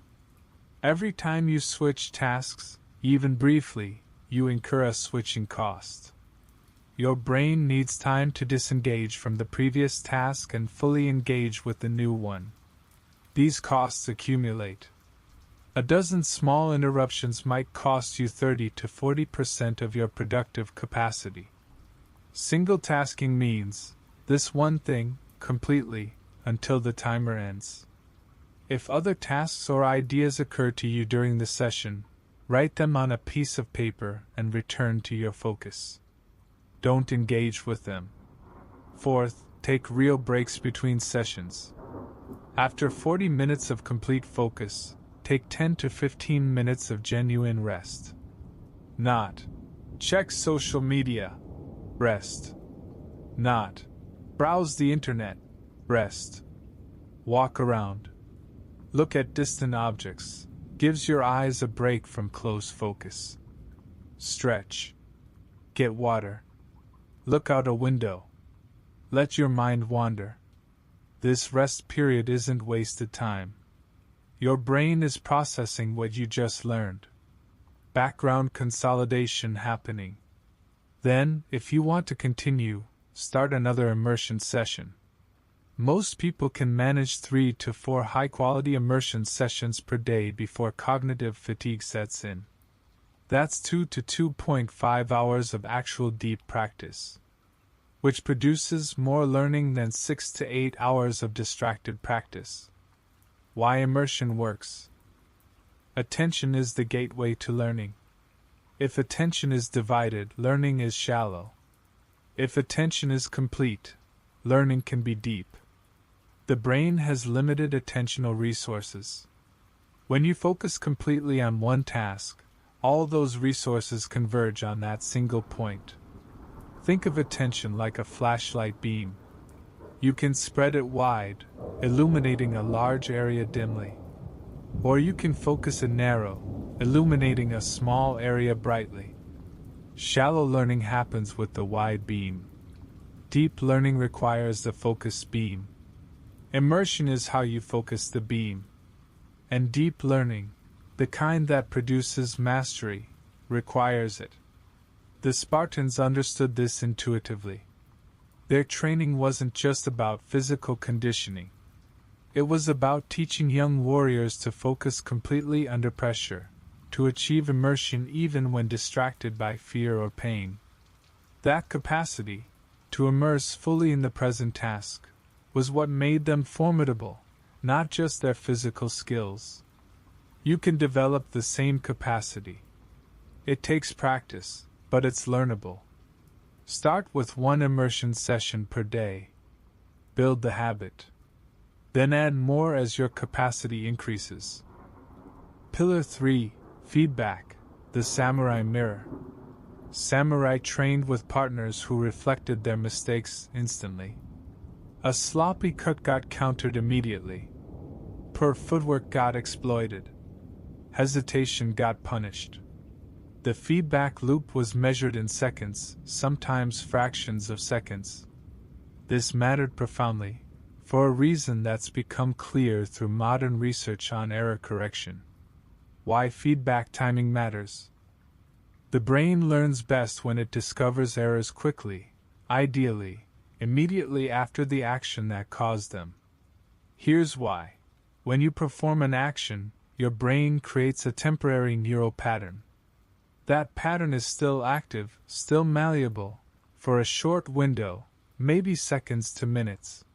Every time you switch tasks, even briefly, you incur a switching cost. Your brain needs time to disengage from the previous task and fully engage with the new one. These costs accumulate. A dozen small interruptions might cost you 30 to 40% of your productive capacity. Single tasking means this one thing, completely, until the timer ends. If other tasks or ideas occur to you during the session, write them on a piece of paper and return to your focus. Don't engage with them. Fourth, take real breaks between sessions. After 40 minutes of complete focus, take 10 to 15 minutes of genuine rest. Not check social media. Rest. Not browse the internet. Rest. Walk around. Look at distant objects. Gives your eyes a break from close focus. Stretch. Get water. Look out a window. Let your mind wander. This rest period isn't wasted time. Your brain is processing what you just learned. Background consolidation happening. Then, if you want to continue, start another immersion session. Most people can manage 3 to 4 high-quality immersion sessions per day before cognitive fatigue sets in. That's 2 to 2.5 hours of actual deep practice, which produces more learning than 6 to 8 hours of distracted practice. Why immersion works. Attention is the gateway to learning. If attention is divided, learning is shallow. If attention is complete, learning can be deep. The brain has limited attentional resources. When you focus completely on one task, all those resources converge on that single point. Think of attention like a flashlight beam. You can spread it wide, illuminating a large area dimly. Or you can focus it narrow, illuminating a small area brightly. Shallow learning happens with the wide beam. Deep learning requires the focused beam. Immersion is how you focus the beam. And deep learning, the kind that produces mastery, requires it. The Spartans understood this intuitively. Their training wasn't just about physical conditioning. It was about teaching young warriors to focus completely under pressure, to achieve immersion even when distracted by fear or pain. That capacity, to immerse fully in the present task, was what made them formidable, not just their physical skills. You can develop the same capacity. It takes practice, but it's learnable. Start with one immersion session per day. Build the habit. Then add more as your capacity increases. Pillar 3. Feedback, the samurai mirror. Samurai trained with partners who reflected their mistakes instantly. A sloppy cut got countered immediately. Poor footwork got exploited. Hesitation got punished. The feedback loop was measured in seconds, sometimes fractions of seconds. This mattered profoundly, for a reason that's become clear through modern research on error correction. Why feedback timing matters. The brain learns best when it discovers errors quickly, ideally, immediately after the action that caused them. Here's why. When you perform an action, your brain creates a temporary neural pattern. That pattern is still active, still malleable, for a short window, maybe seconds to minutes.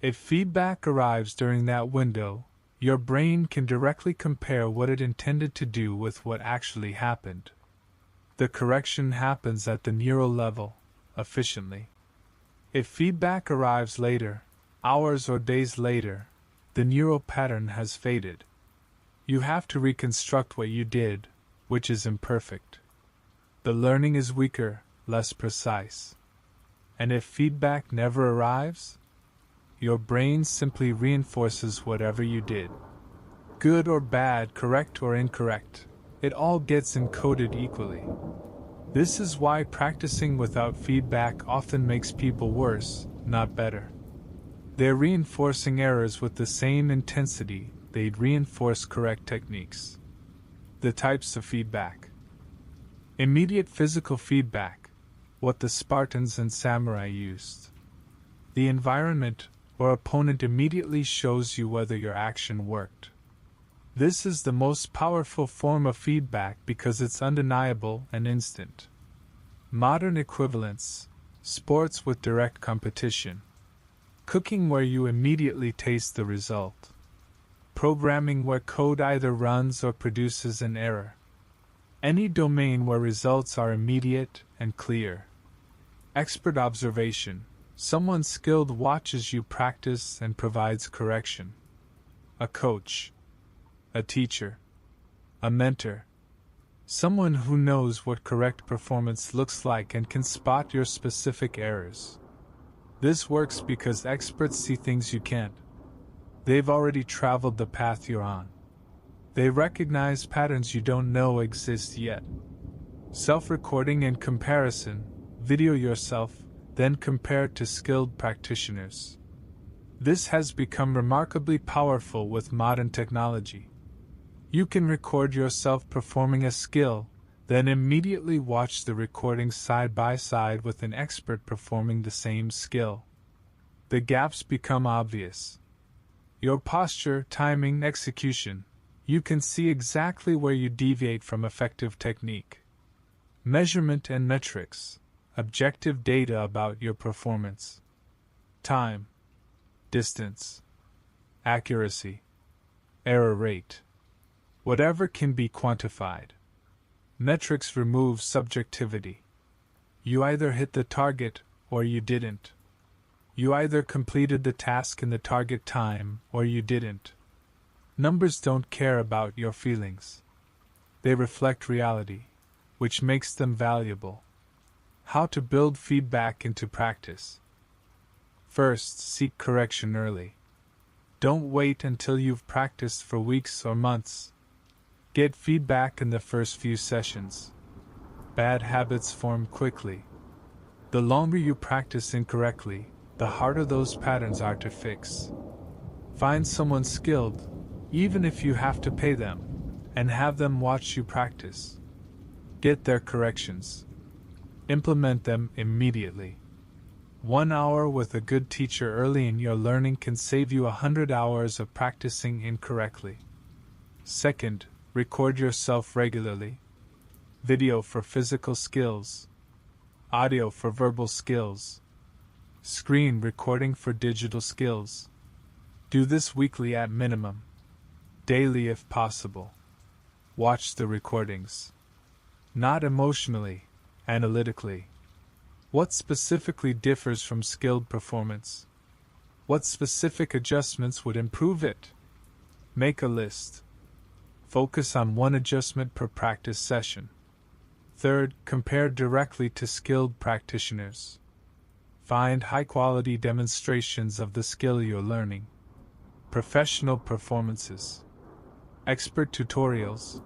If feedback arrives during that window, your brain can directly compare what it intended to do with what actually happened. The correction happens at the neural level, efficiently. If feedback arrives later, hours or days later, the neural pattern has faded. You have to reconstruct what you did, which is imperfect. The learning is weaker, less precise. And if feedback never arrives, your brain simply reinforces whatever you did. Good or bad, correct or incorrect, it all gets encoded equally. This is why practicing without feedback often makes people worse, not better. They're reinforcing errors with the same intensity they'd reinforce correct techniques. The types of feedback. Immediate physical feedback, what the Spartans and samurai used. The environment or opponent immediately shows you whether your action worked. This is the most powerful form of feedback because it's undeniable and instant. Modern equivalents, sports with direct competition. Cooking where you immediately taste the result. Programming where code either runs or produces an error. Any domain where results are immediate and clear. Expert observation. Someone skilled watches you practice and provides correction. A coach. A teacher. A mentor. Someone who knows what correct performance looks like and can spot your specific errors. This works because experts see things you can't. They've already traveled the path you're on. They recognize patterns you don't know exist yet. Self-recording and comparison. Video yourself, then compare it to skilled practitioners. This has become remarkably powerful with modern technology. You can record yourself performing a skill, then immediately watch the recording side by side with an expert performing the same skill. The gaps become obvious. Your posture, timing, execution. You can see exactly where you deviate from effective technique. Measurement and metrics. Objective data about your performance. Time. Distance. Accuracy. Error rate. Whatever can be quantified. Metrics remove subjectivity. You either hit the target or you didn't. You either completed the task in the target time or you didn't. Numbers don't care about your feelings. They reflect reality, which makes them valuable. How to build feedback into practice. First, seek correction early. Don't wait until you've practiced for weeks or months. Get feedback in the first few sessions. Bad habits form quickly. The longer you practice incorrectly, the harder those patterns are to fix. Find someone skilled, even if you have to pay them, and have them watch you practice. Get their corrections. Implement them immediately. 1 hour with a good teacher early in your learning can save you 100 hours of practicing incorrectly. Second, record yourself regularly. Video for physical skills. Audio for verbal skills. Screen recording for digital skills. Do this weekly at minimum. Daily if possible. Watch the recordings. Not emotionally, analytically. What specifically differs from skilled performance? What specific adjustments would improve it? Make a list. Focus on one adjustment per practice session. Third, compare directly to skilled practitioners. Find high-quality demonstrations of the skill you're learning. Professional performances. Expert tutorials.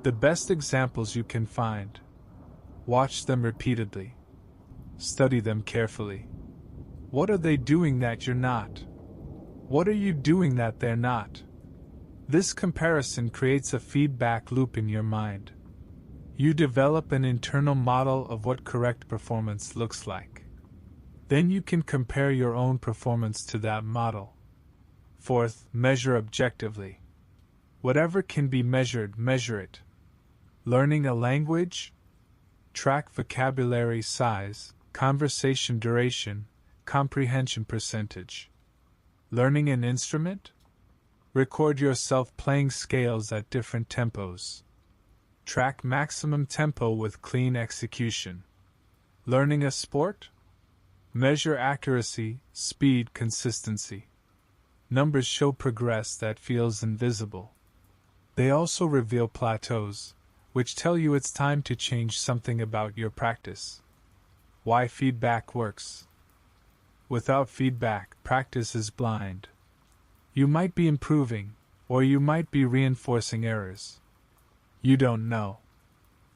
The best examples you can find. Watch them repeatedly. Study them carefully. What are they doing that you're not? What are you doing that they're not? This comparison creates a feedback loop in your mind. You develop an internal model of what correct performance looks like. Then you can compare your own performance to that model. Fourth, measure objectively. Whatever can be measured, measure it. Learning a language? Track vocabulary size, conversation duration, comprehension percentage. Learning an instrument? Record yourself playing scales at different tempos. Track maximum tempo with clean execution. Learning a sport? Measure accuracy, speed, consistency. Numbers show progress that feels invisible. They also reveal plateaus, which tell you it's time to change something about your practice. Why feedback works. Without feedback, practice is blind. You might be improving, or you might be reinforcing errors. You don't know.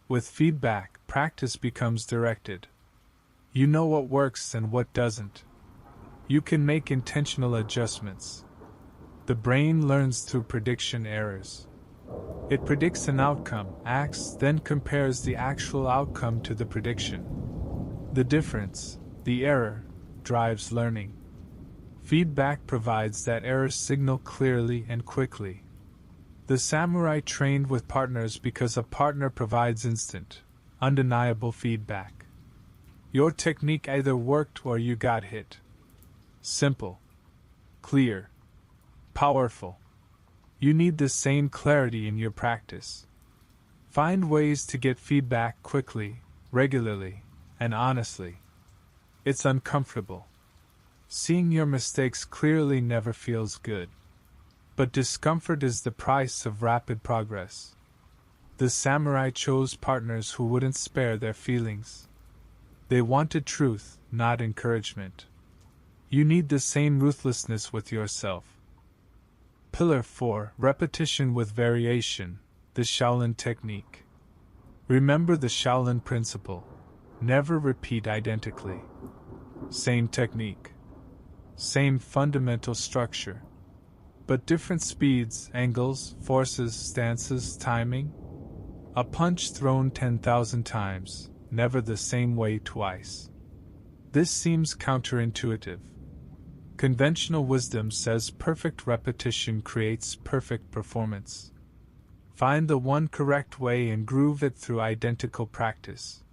With feedback, practice becomes directed. You know what works and what doesn't. You can make intentional adjustments. The brain learns through prediction errors. It predicts an outcome, acts, then compares the actual outcome to the prediction. The difference, the error, drives learning. Feedback provides that error signal clearly and quickly. The samurai trained with partners because a partner provides instant, undeniable feedback. Your technique either worked or you got hit. Simple. Clear. Powerful. You need the same clarity in your practice. Find ways to get feedback quickly, regularly, and honestly. It's uncomfortable. Seeing your mistakes clearly never feels good. But discomfort is the price of rapid progress. The samurai chose partners who wouldn't spare their feelings. They wanted truth, not encouragement. You need the same ruthlessness with yourself. Pillar 4. Repetition with variation, the Shaolin technique. Remember the Shaolin principle. Never repeat identically. Same technique. Same fundamental structure. But different speeds, angles, forces, stances, timing. A punch thrown 10,000 times, never the same way twice. This seems counterintuitive. Conventional wisdom says perfect repetition creates perfect performance. Find the one correct way and groove it through identical practice.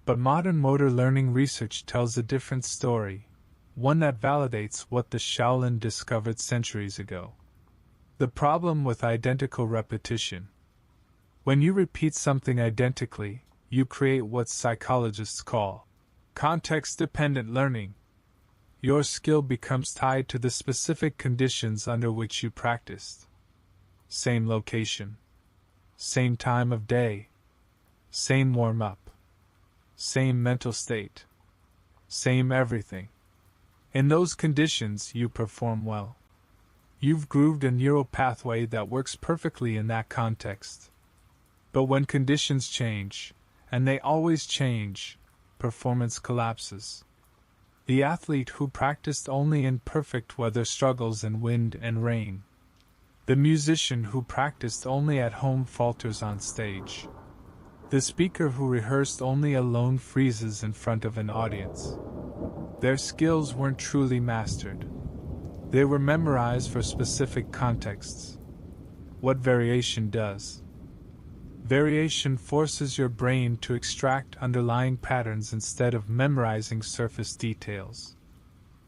But modern motor learning research tells a different story, one that validates what the Shaolin discovered centuries ago. The problem with identical repetition. When you repeat something identically, you create what psychologists call context-dependent learning. Your skill becomes tied to the specific conditions under which you practiced. Same location. Same time of day. Same warm-up. Same mental state. Same everything. In those conditions, you perform well. You've grooved a neural pathway that works perfectly in that context. But when conditions change, and they always change, performance collapses. The athlete who practiced only in perfect weather struggles in wind and rain. The musician who practiced only at home falters on stage. The speaker who rehearsed only alone freezes in front of an audience. Their skills weren't truly mastered. They were memorized for specific contexts. What variation does? Variation forces your brain to extract underlying patterns instead of memorizing surface details.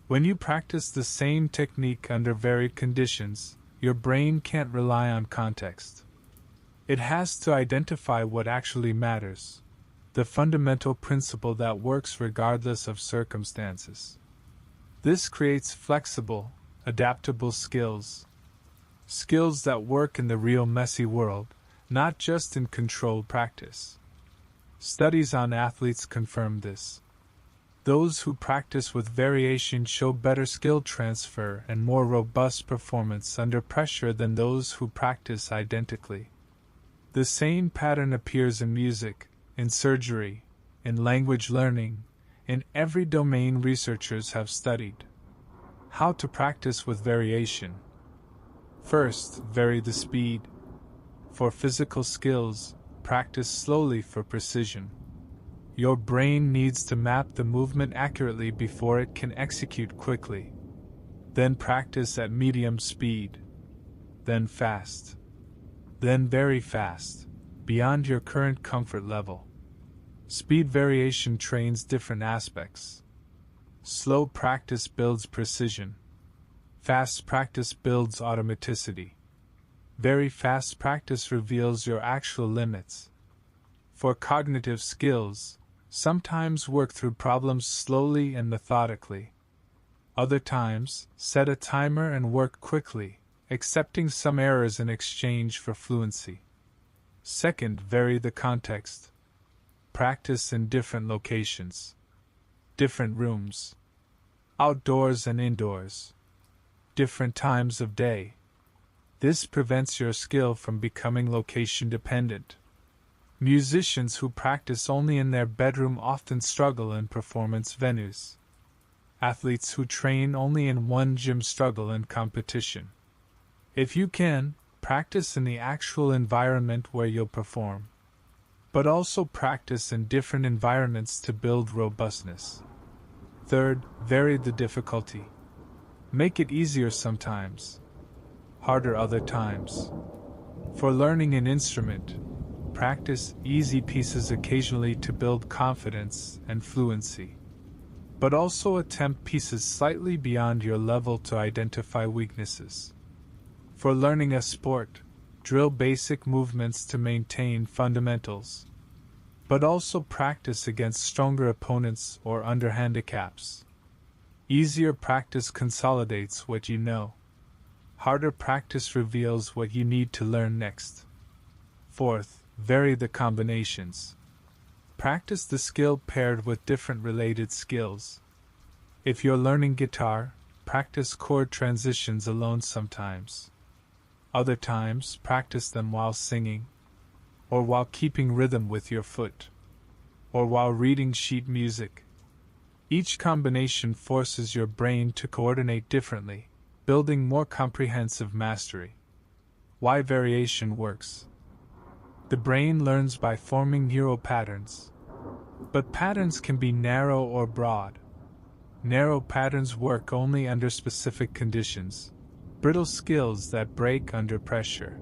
When you practice the same technique under varied conditions, your brain can't rely on context. It has to identify what actually matters, the fundamental principle that works regardless of circumstances. This creates flexible, adaptable skills. Skills that work in the real messy world, not just in controlled practice. Studies on athletes confirm this. Those who practice with variation show better skill transfer and more robust performance under pressure than those who practice identically. The same pattern appears in music, in surgery, in language learning, in every domain researchers have studied. How to practice with variation. First, vary the speed. For physical skills, practice slowly for precision. Your brain needs to map the movement accurately before it can execute quickly. Then practice at medium speed. Then fast. Then very fast, beyond your current comfort level. Speed variation trains different aspects. Slow practice builds precision. Fast practice builds automaticity. Very fast practice reveals your actual limits. For cognitive skills, sometimes work through problems slowly and methodically. Other times, set a timer and work quickly, accepting some errors in exchange for fluency. Second, vary the context. Practice in different locations. Different rooms. Outdoors and indoors. Different times of day. This prevents your skill from becoming location dependent. Musicians who practice only in their bedroom often struggle in performance venues. Athletes who train only in one gym struggle in competition. If you can, practice in the actual environment where you'll perform. But also practice in different environments to build robustness. Third, vary the difficulty. Make it easier sometimes, harder other times. For learning an instrument, practice easy pieces occasionally to build confidence and fluency. But also attempt pieces slightly beyond your level to identify weaknesses. For learning a sport, drill basic movements to maintain fundamentals. But also practice against stronger opponents or under handicaps. Easier practice consolidates what you know. Harder practice reveals what you need to learn next. Fourth, vary the combinations. Practice the skill paired with different related skills. If you're learning guitar, practice chord transitions alone sometimes. Other times, practice them while singing, or while keeping rhythm with your foot, or while reading sheet music. Each combination forces your brain to coordinate differently, building more comprehensive mastery. Why variation works. The brain learns by forming neural patterns. But patterns can be narrow or broad. Narrow patterns work only under specific conditions, brittle skills that break under pressure.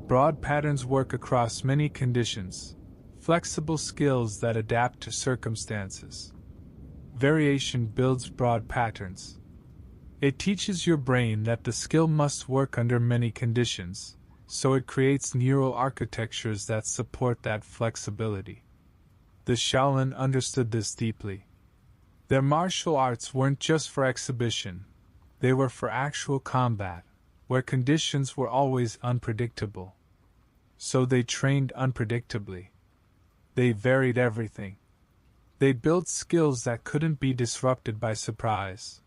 Broad patterns work across many conditions, flexible skills that adapt to circumstances. Variation builds broad patterns. It teaches your brain that the skill must work under many conditions, so it creates neural architectures that support that flexibility. The Shaolin understood this deeply. Their martial arts weren't just for exhibition, they were for actual combat, where conditions were always unpredictable. So they trained unpredictably. They varied everything. They built skills that couldn't be disrupted by surprise.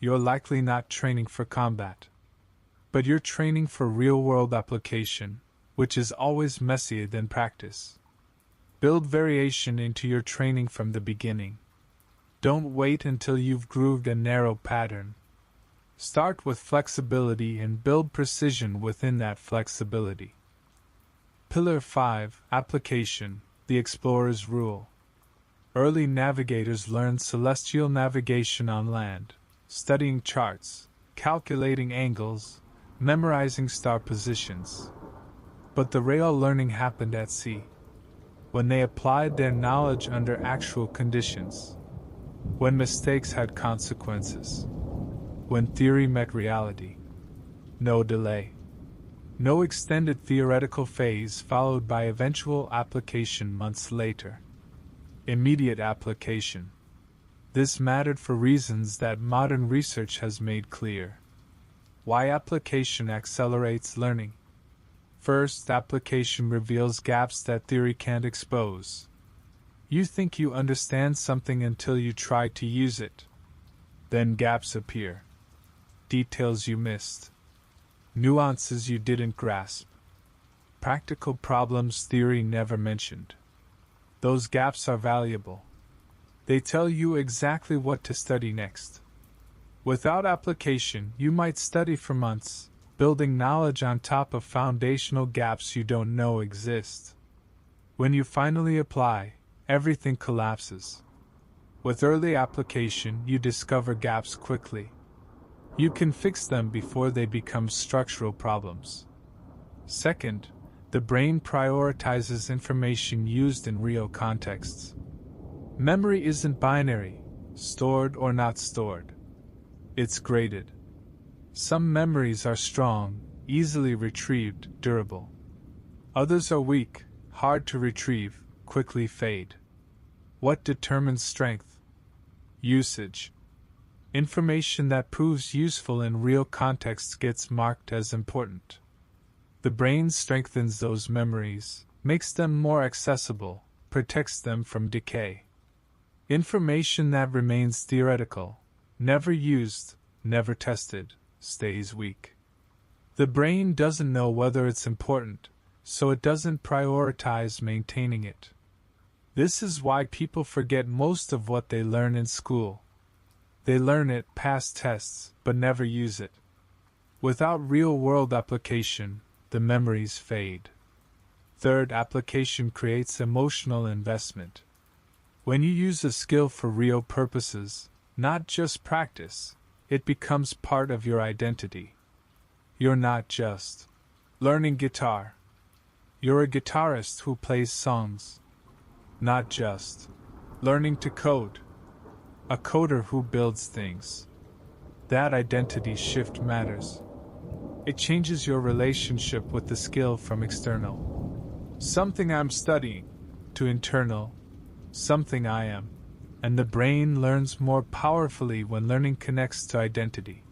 you're likely not training for combat. But you're training for real-world application, which is always messier than practice. Build variation into your training from the beginning. Don't wait until you've grooved a narrow pattern. Start with flexibility and build precision within that flexibility. Pillar 5, Application, the Explorer's Rule. Early navigators learned celestial navigation on land, studying charts, calculating angles, memorizing star positions. But the real learning happened at sea, when they applied their knowledge under actual conditions, when mistakes had consequences, when theory met reality. No delay. No extended theoretical phase followed by eventual application months later. Immediate application. This mattered for reasons that modern research has made clear. Why application accelerates learning. First, application reveals gaps that theory can't expose. You think you understand something until you try to use it. Then gaps appear. Details you missed. Nuances you didn't grasp. Practical problems theory never mentioned. Those gaps are valuable. They tell you exactly what to study next. Without application, you might study for months, building knowledge on top of foundational gaps you don't know exist. When you finally apply, everything collapses. With early application, you discover gaps quickly. You can fix them before they become structural problems. Second, the brain prioritizes information used in real contexts. Memory isn't binary, stored or not stored. It's graded. Some memories are strong, easily retrieved, durable. Others are weak, hard to retrieve, quickly fade. What determines strength? Usage. Information that proves useful in real contexts gets marked as important. The brain strengthens those memories, makes them more accessible, protects them from decay. Information that remains theoretical, never used, never tested, stays weak. The brain doesn't know whether it's important, so it doesn't prioritize maintaining it. This is why people forget most of what they learn in school. They learn it, pass tests, but never use it. Without real-world application, the memories fade. Third, application creates emotional investment. When you use a skill for real purposes, not just practice, it becomes part of your identity. You're not just learning guitar. You're a guitarist who plays songs. Not just learning to code. A coder who builds things. That identity shift matters. It changes your relationship with the skill from external, something I'm studying, to internal, something I am. And the brain learns more powerfully when learning connects to identity.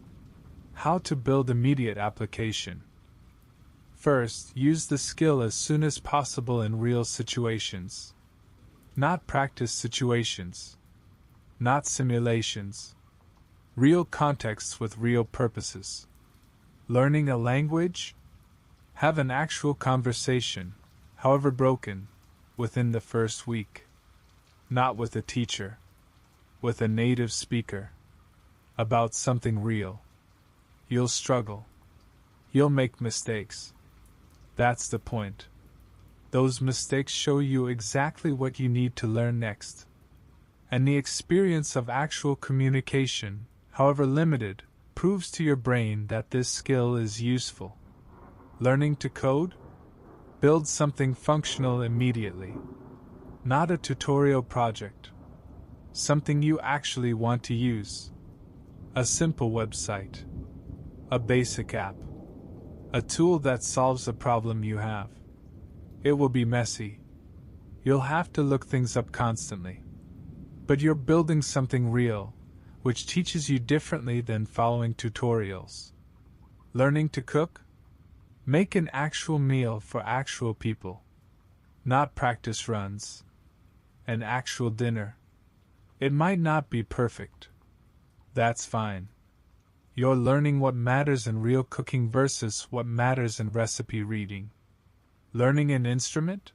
How to build immediate application. First, use the skill as soon as possible in real situations. Not practice situations. Not simulations. Real contexts with real purposes. Learning a language? Have an actual conversation, however broken, within the first week. Not with a teacher. With a native speaker. About something real. You'll struggle. You'll make mistakes. That's the point. Those mistakes show you exactly what you need to learn next. And the experience of actual communication, however limited, proves to your brain that this skill is useful. Learning to code? Build something functional immediately. Not a tutorial project. Something you actually want to use. A simple website. A basic app. A tool that solves a problem you have. It will be messy. You'll have to look things up constantly. But you're building something real, which teaches you differently than following tutorials. Learning to cook? Make an actual meal for actual people. Not practice runs. An actual dinner. It might not be perfect. That's fine. You're learning what matters in real cooking versus what matters in recipe reading. Learning an instrument?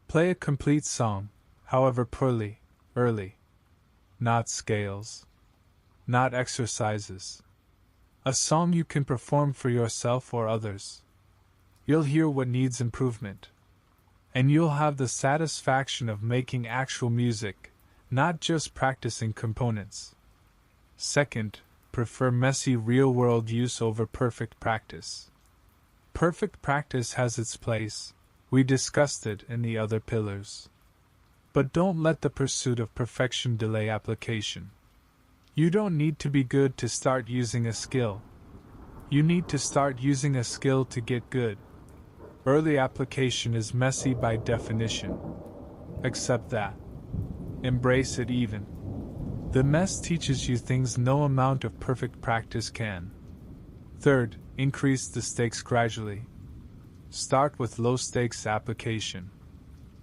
Play a complete song, however poorly, early. Not scales. Not exercises. A song you can perform for yourself or others. You'll hear what needs improvement. And you'll have the satisfaction of making actual music, not just practicing components. Second, prefer messy real-world use over perfect practice. Perfect practice has its place. We discussed it in the other pillars. But don't let the pursuit of perfection delay application. You don't need to be good to start using a skill. You need to start using a skill to get good. Early application is messy by definition. Accept that. Embrace it even. The mess teaches you things no amount of perfect practice can. Third, increase the stakes gradually. Start with low-stakes application.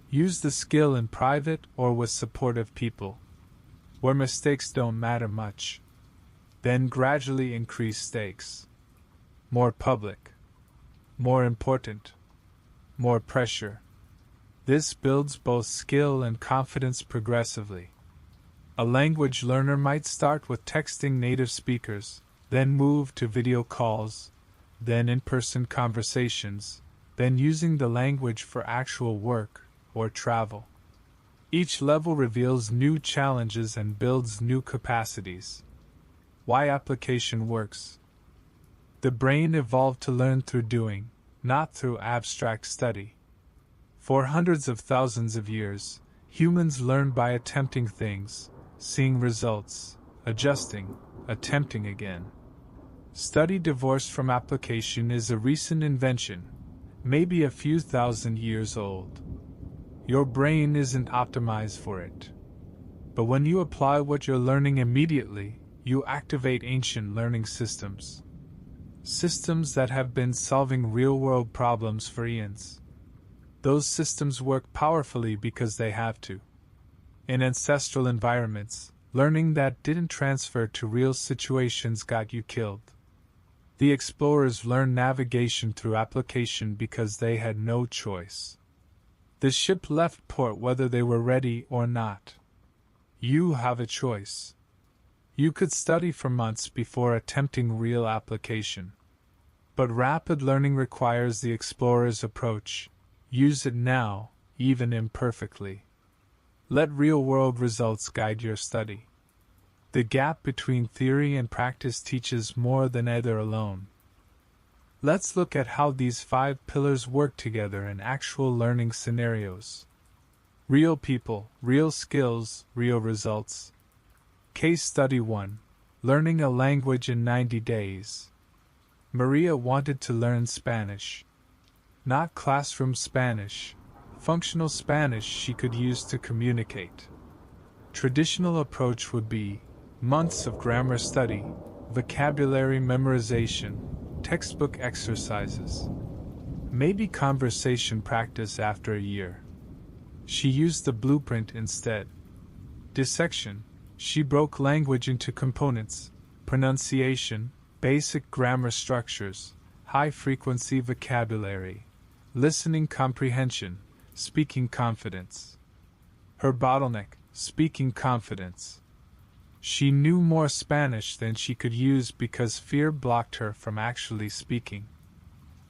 Use the skill in private or with supportive people, where mistakes don't matter much. Then gradually increase stakes. More public. More important. More pressure. This builds both skill and confidence progressively. A language learner might start with texting native speakers, then move to video calls, then in-person conversations, then using the language for actual work or travel. Each level reveals new challenges and builds new capacities. Why application works. The brain evolved to learn through doing, not through abstract study. For hundreds of thousands of years, humans learned by attempting things, seeing results, adjusting, attempting again. Study divorced from application is a recent invention, maybe a few thousand years old. Your brain isn't optimized for it. But when you apply what you're learning immediately, you activate ancient learning systems. Systems that have been solving real-world problems for eons. Those systems work powerfully because they have to. In ancestral environments, learning that didn't transfer to real situations got you killed. The explorers learned navigation through application because they had no choice. The ship left port whether they were ready or not. You have a choice. You could study for months before attempting real application. But rapid learning requires the explorer's approach. Use it now, even imperfectly. Let real-world results guide your study. The gap between theory and practice teaches more than either alone. Let's look at how these 5 pillars work together in actual learning scenarios. Real people, real skills, real results. Case Study 1. Learning a language in 90 days. Maria wanted to learn Spanish. Not classroom Spanish, functional Spanish she could use to communicate. Traditional approach would be months of grammar study, vocabulary memorization, textbook exercises. Maybe conversation practice after a year. She used the blueprint instead. Dissection. She broke language into components, pronunciation, basic grammar structures, high-frequency vocabulary, listening comprehension, speaking confidence. Her bottleneck, speaking confidence. She knew more Spanish than she could use because fear blocked her from actually speaking.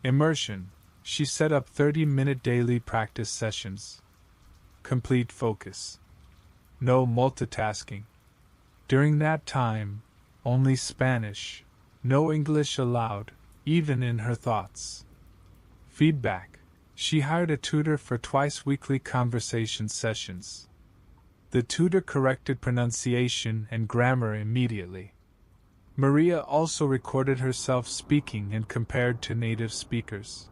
Immersion. She set up 30-minute daily practice sessions. Complete focus. No multitasking. During that time, only Spanish, no English allowed, even in her thoughts. Feedback. She hired a tutor for twice-weekly conversation sessions. The tutor corrected pronunciation and grammar immediately. Maria also recorded herself speaking and compared to native speakers.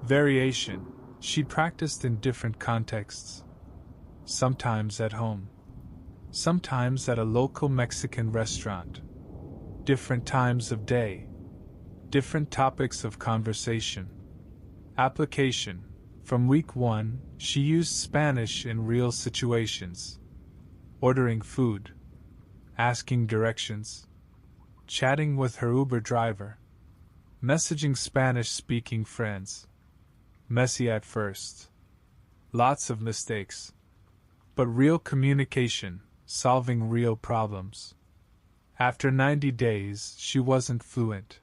Variation. She practiced in different contexts. Sometimes at home. Sometimes at a local Mexican restaurant. Different times of day. Different topics of conversation. Application. From week 1, she used Spanish in real situations. Ordering food. Asking directions. chatting with her Uber driver, messaging Spanish-speaking friends. Messy at first. Lots of mistakes. But real communication, solving real problems. After 90 days, she wasn't fluent.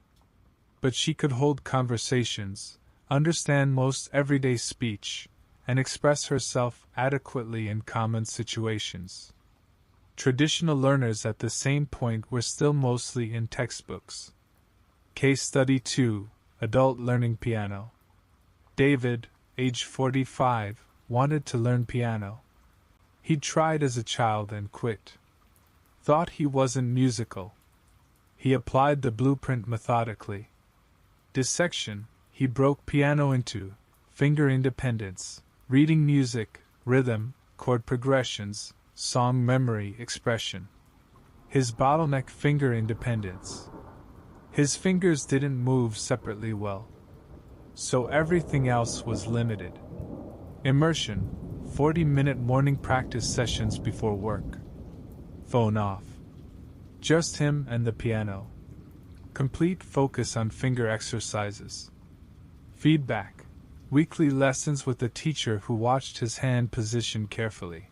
But she could hold conversations, understand most everyday speech, and express herself adequately in common situations. Traditional learners at the same point were still mostly in textbooks. Case Study 2, Adult Learning Piano. David, age 45, wanted to learn piano. He'd tried as a child and quit. Thought he wasn't musical. He applied the blueprint methodically. Dissection, he broke piano into finger independence, reading music, rhythm, chord progressions, song memory, expression. His bottleneck, finger independence. His fingers didn't move separately well. So everything else was limited. Immersion, 40-minute morning practice sessions before work. Phone off. Just him and the piano. Complete focus on finger exercises. Feedback. Weekly lessons with a teacher who watched his hand position carefully.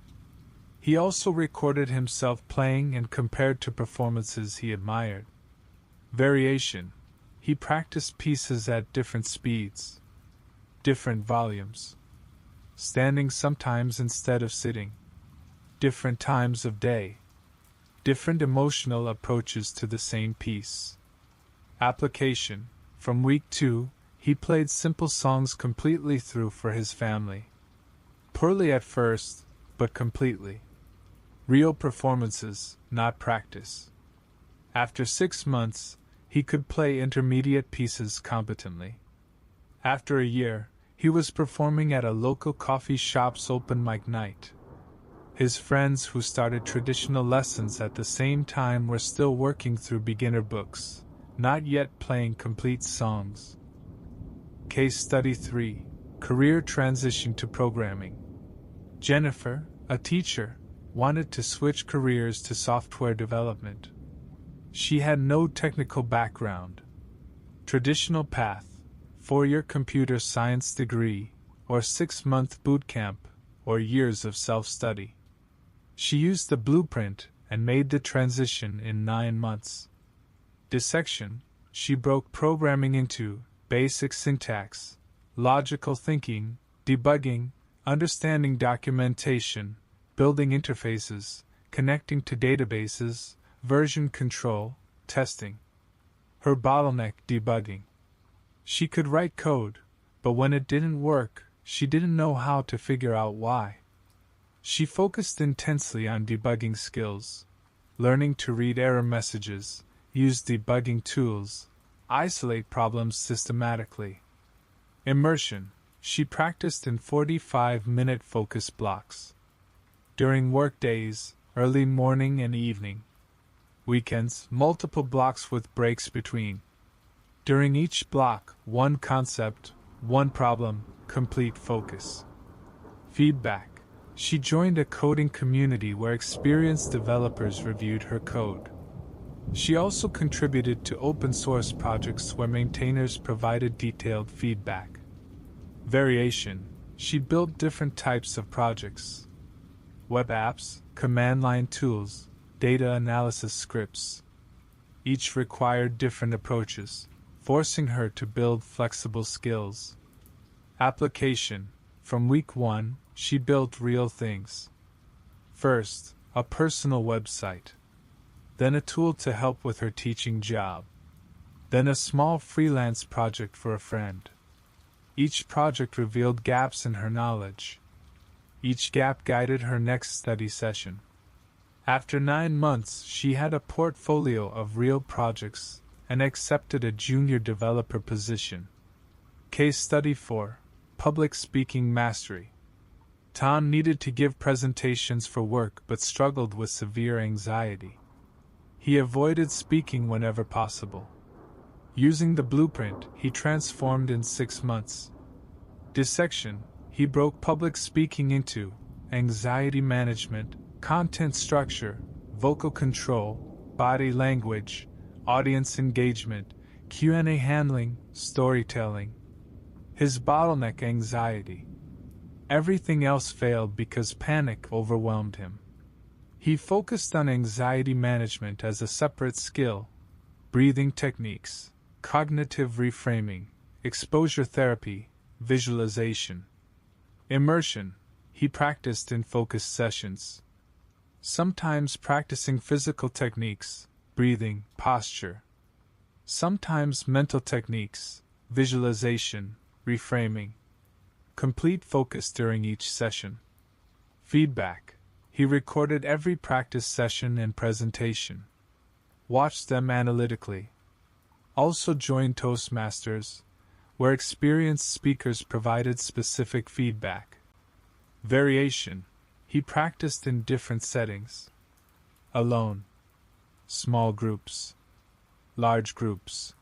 He also recorded himself playing and compared to performances he admired. Variation. He practiced pieces at different speeds, different volumes, standing sometimes instead of sitting, different times of day, different emotional approaches to the same piece. Application. From week 2, he played simple songs completely through for his family. Poorly at first, but completely. Real performances, not practice. After 6 months, he could play intermediate pieces competently. After a year, he was performing at a local coffee shop's open mic night. His friends who started traditional lessons at the same time were still working through beginner books, not yet playing complete songs. Case Study 3, Career Transition to Programming. Jennifer, a teacher, wanted to switch careers to software development. She had no technical background. Traditional path, 4-year computer science degree, or 6-month boot camp, or years of self-study. She used the blueprint and made the transition in 9 months. Dissection, she broke programming into basic syntax, logical thinking, debugging, understanding documentation, building interfaces, connecting to databases, version control, testing. Her bottleneck, debugging. She could write code, but when it didn't work, she didn't know how to figure out why. She focused intensely on debugging skills, learning to read error messages, use debugging tools, isolate problems systematically. Immersion, she practiced in 45-minute focus blocks. During work days, early morning and evening. Weekends, multiple blocks with breaks between. During each block, one concept, one problem, complete focus. Feedback. She joined a coding community where experienced developers reviewed her code. She also contributed to open source projects where maintainers provided detailed feedback. Variation. She built different types of projects. Web apps, command line tools, data analysis scripts. Each required different approaches, forcing her to build flexible skills. Application. From week 1, she built real things. First, a personal website. Then a tool to help with her teaching job. Then a small freelance project for a friend. Each project revealed gaps in her knowledge. Each gap guided her next study session. After 9 months, she had a portfolio of real projects and accepted a junior developer position. Case Study 4, Public Speaking Mastery. Tom needed to give presentations for work but struggled with severe anxiety. He avoided speaking whenever possible. Using the blueprint, he transformed in 6 months. Dissection, he broke public speaking into anxiety management, content structure, vocal control, body language, audience engagement, Q&A handling, storytelling. His bottleneck: anxiety. Everything else failed because panic overwhelmed him. He focused on anxiety management as a separate skill: breathing techniques, cognitive reframing, exposure therapy, visualization. Immersion. He practiced in focused sessions, sometimes practicing physical techniques, breathing, posture, sometimes mental techniques, visualization, reframing. Complete focus during each session. Feedback. He recorded every practice session and presentation, watched them analytically. Also joined Toastmasters, where experienced speakers provided specific feedback. Variation. He practiced in different settings: alone, small groups, large groups,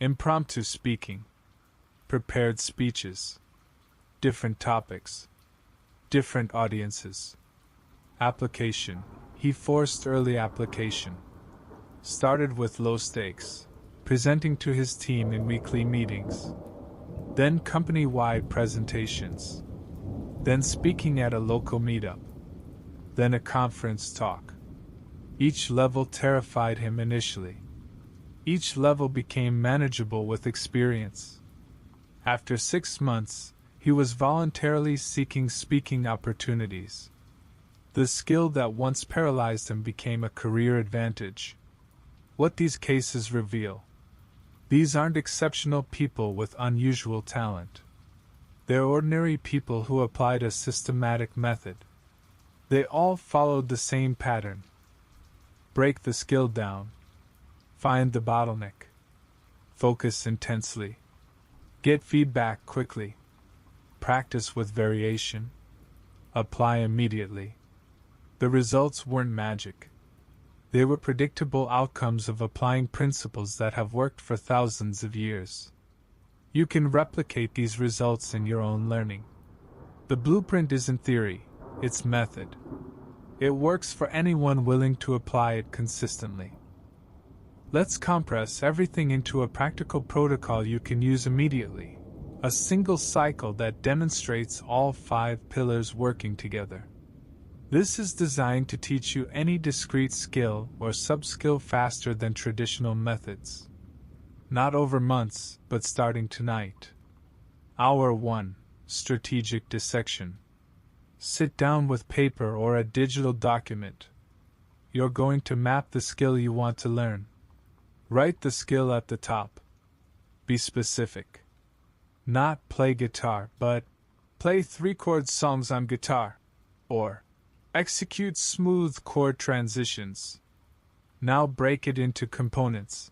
impromptu speaking, prepared speeches, different topics, different audiences. Application. He forced early application. Started with low stakes, presenting to his team in weekly meetings, then company-wide presentations, then speaking at a local meetup, then a conference talk. Each level terrified him initially. Each level became manageable with experience. After 6 months, he was voluntarily seeking speaking opportunities. The skill that once paralyzed him became a career advantage. What these cases reveal: these aren't exceptional people with unusual talent. They're ordinary people who applied a systematic method. They all followed the same pattern. Break the skill down. Find the bottleneck. Focus intensely. Get feedback quickly. Practice with variation. Apply immediately. The results weren't magic. They were predictable outcomes of applying principles that have worked for thousands of years. You can replicate these results in your own learning. The blueprint isn't theory, it's method. It works for anyone willing to apply it consistently. Let's compress everything into a practical protocol you can use immediately. A single cycle that demonstrates all 5 pillars working together. This is designed to teach you any discrete skill or sub-skill faster than traditional methods. Not over months, but starting tonight. Hour 1. Strategic dissection. Sit down with paper or a digital document. You're going to map the skill you want to learn. Write the skill at the top. Be specific. Not play guitar, but play 3-chord songs on guitar. Or execute smooth chord transitions. Now break it into components.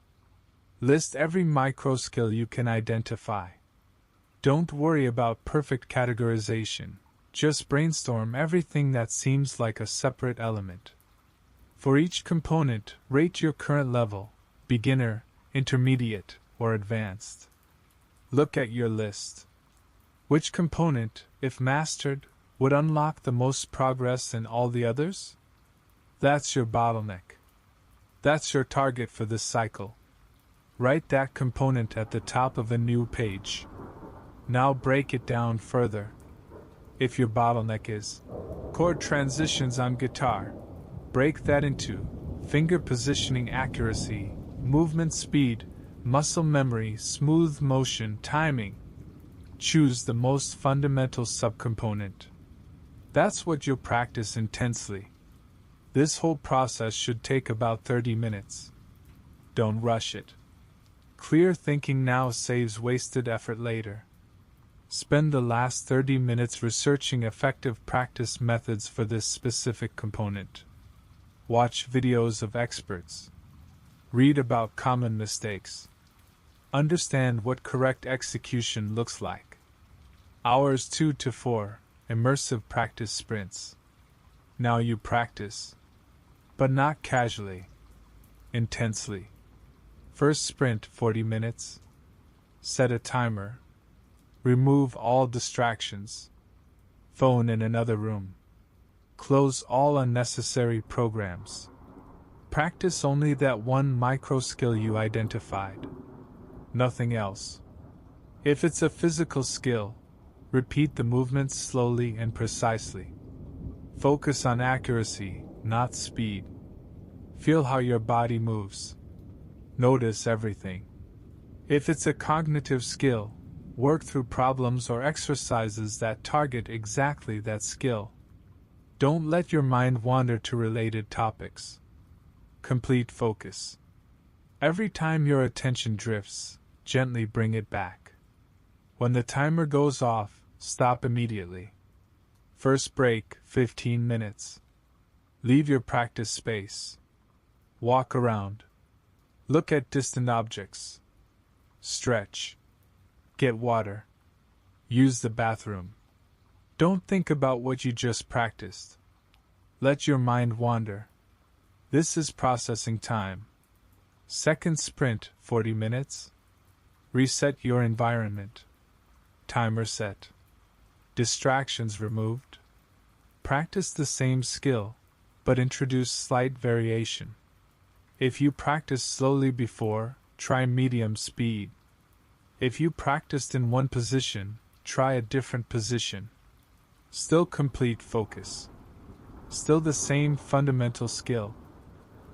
List every micro skill you can identify. Don't worry about perfect categorization. Just brainstorm everything that seems like a separate element. For each component, rate your current level: beginner, intermediate, or advanced. Look at your list. Which component, if mastered, would unlock the most progress in all the others? That's your bottleneck. That's your target for this cycle. Write that component at the top of a new page. Now break it down further. If your bottleneck is chord transitions on guitar, break that into finger positioning accuracy, movement speed, muscle memory, smooth motion, timing. Choose the most fundamental subcomponent. That's what you'll practice intensely. This whole process should take about 30 minutes. Don't rush it. Clear thinking now saves wasted effort later. Spend the last 30 minutes researching effective practice methods for this specific component. Watch videos of experts. Read about common mistakes. Understand what correct execution looks like. Hours 2 to 4, immersive practice sprints. Now you practice. But not casually. Intensely. First sprint 40 minutes. Set a timer. Remove all distractions. Phone in another room. Close all unnecessary programs. Practice only that one micro skill you identified. Nothing else. If it's a physical skill, repeat the movements slowly and precisely. Focus on accuracy, not speed. Feel how your body moves. Notice everything. If it's a cognitive skill, work through problems or exercises that target exactly that skill. Don't let your mind wander to related topics. Complete focus. Every time your attention drifts, gently bring it back. When the timer goes off, stop immediately. First break, 15 minutes. Leave your practice space. Walk around. Look at distant objects. Stretch. Get water. Use the bathroom. Don't think about what you just practiced. Let your mind wander. This is processing time. Second sprint, 40 minutes. Reset your environment. Timer set. Distractions removed. Practice the same skill, but introduce slight variation. If you practiced slowly before, try medium speed. If you practiced in one position, try a different position. Still complete focus. Still the same fundamental skill.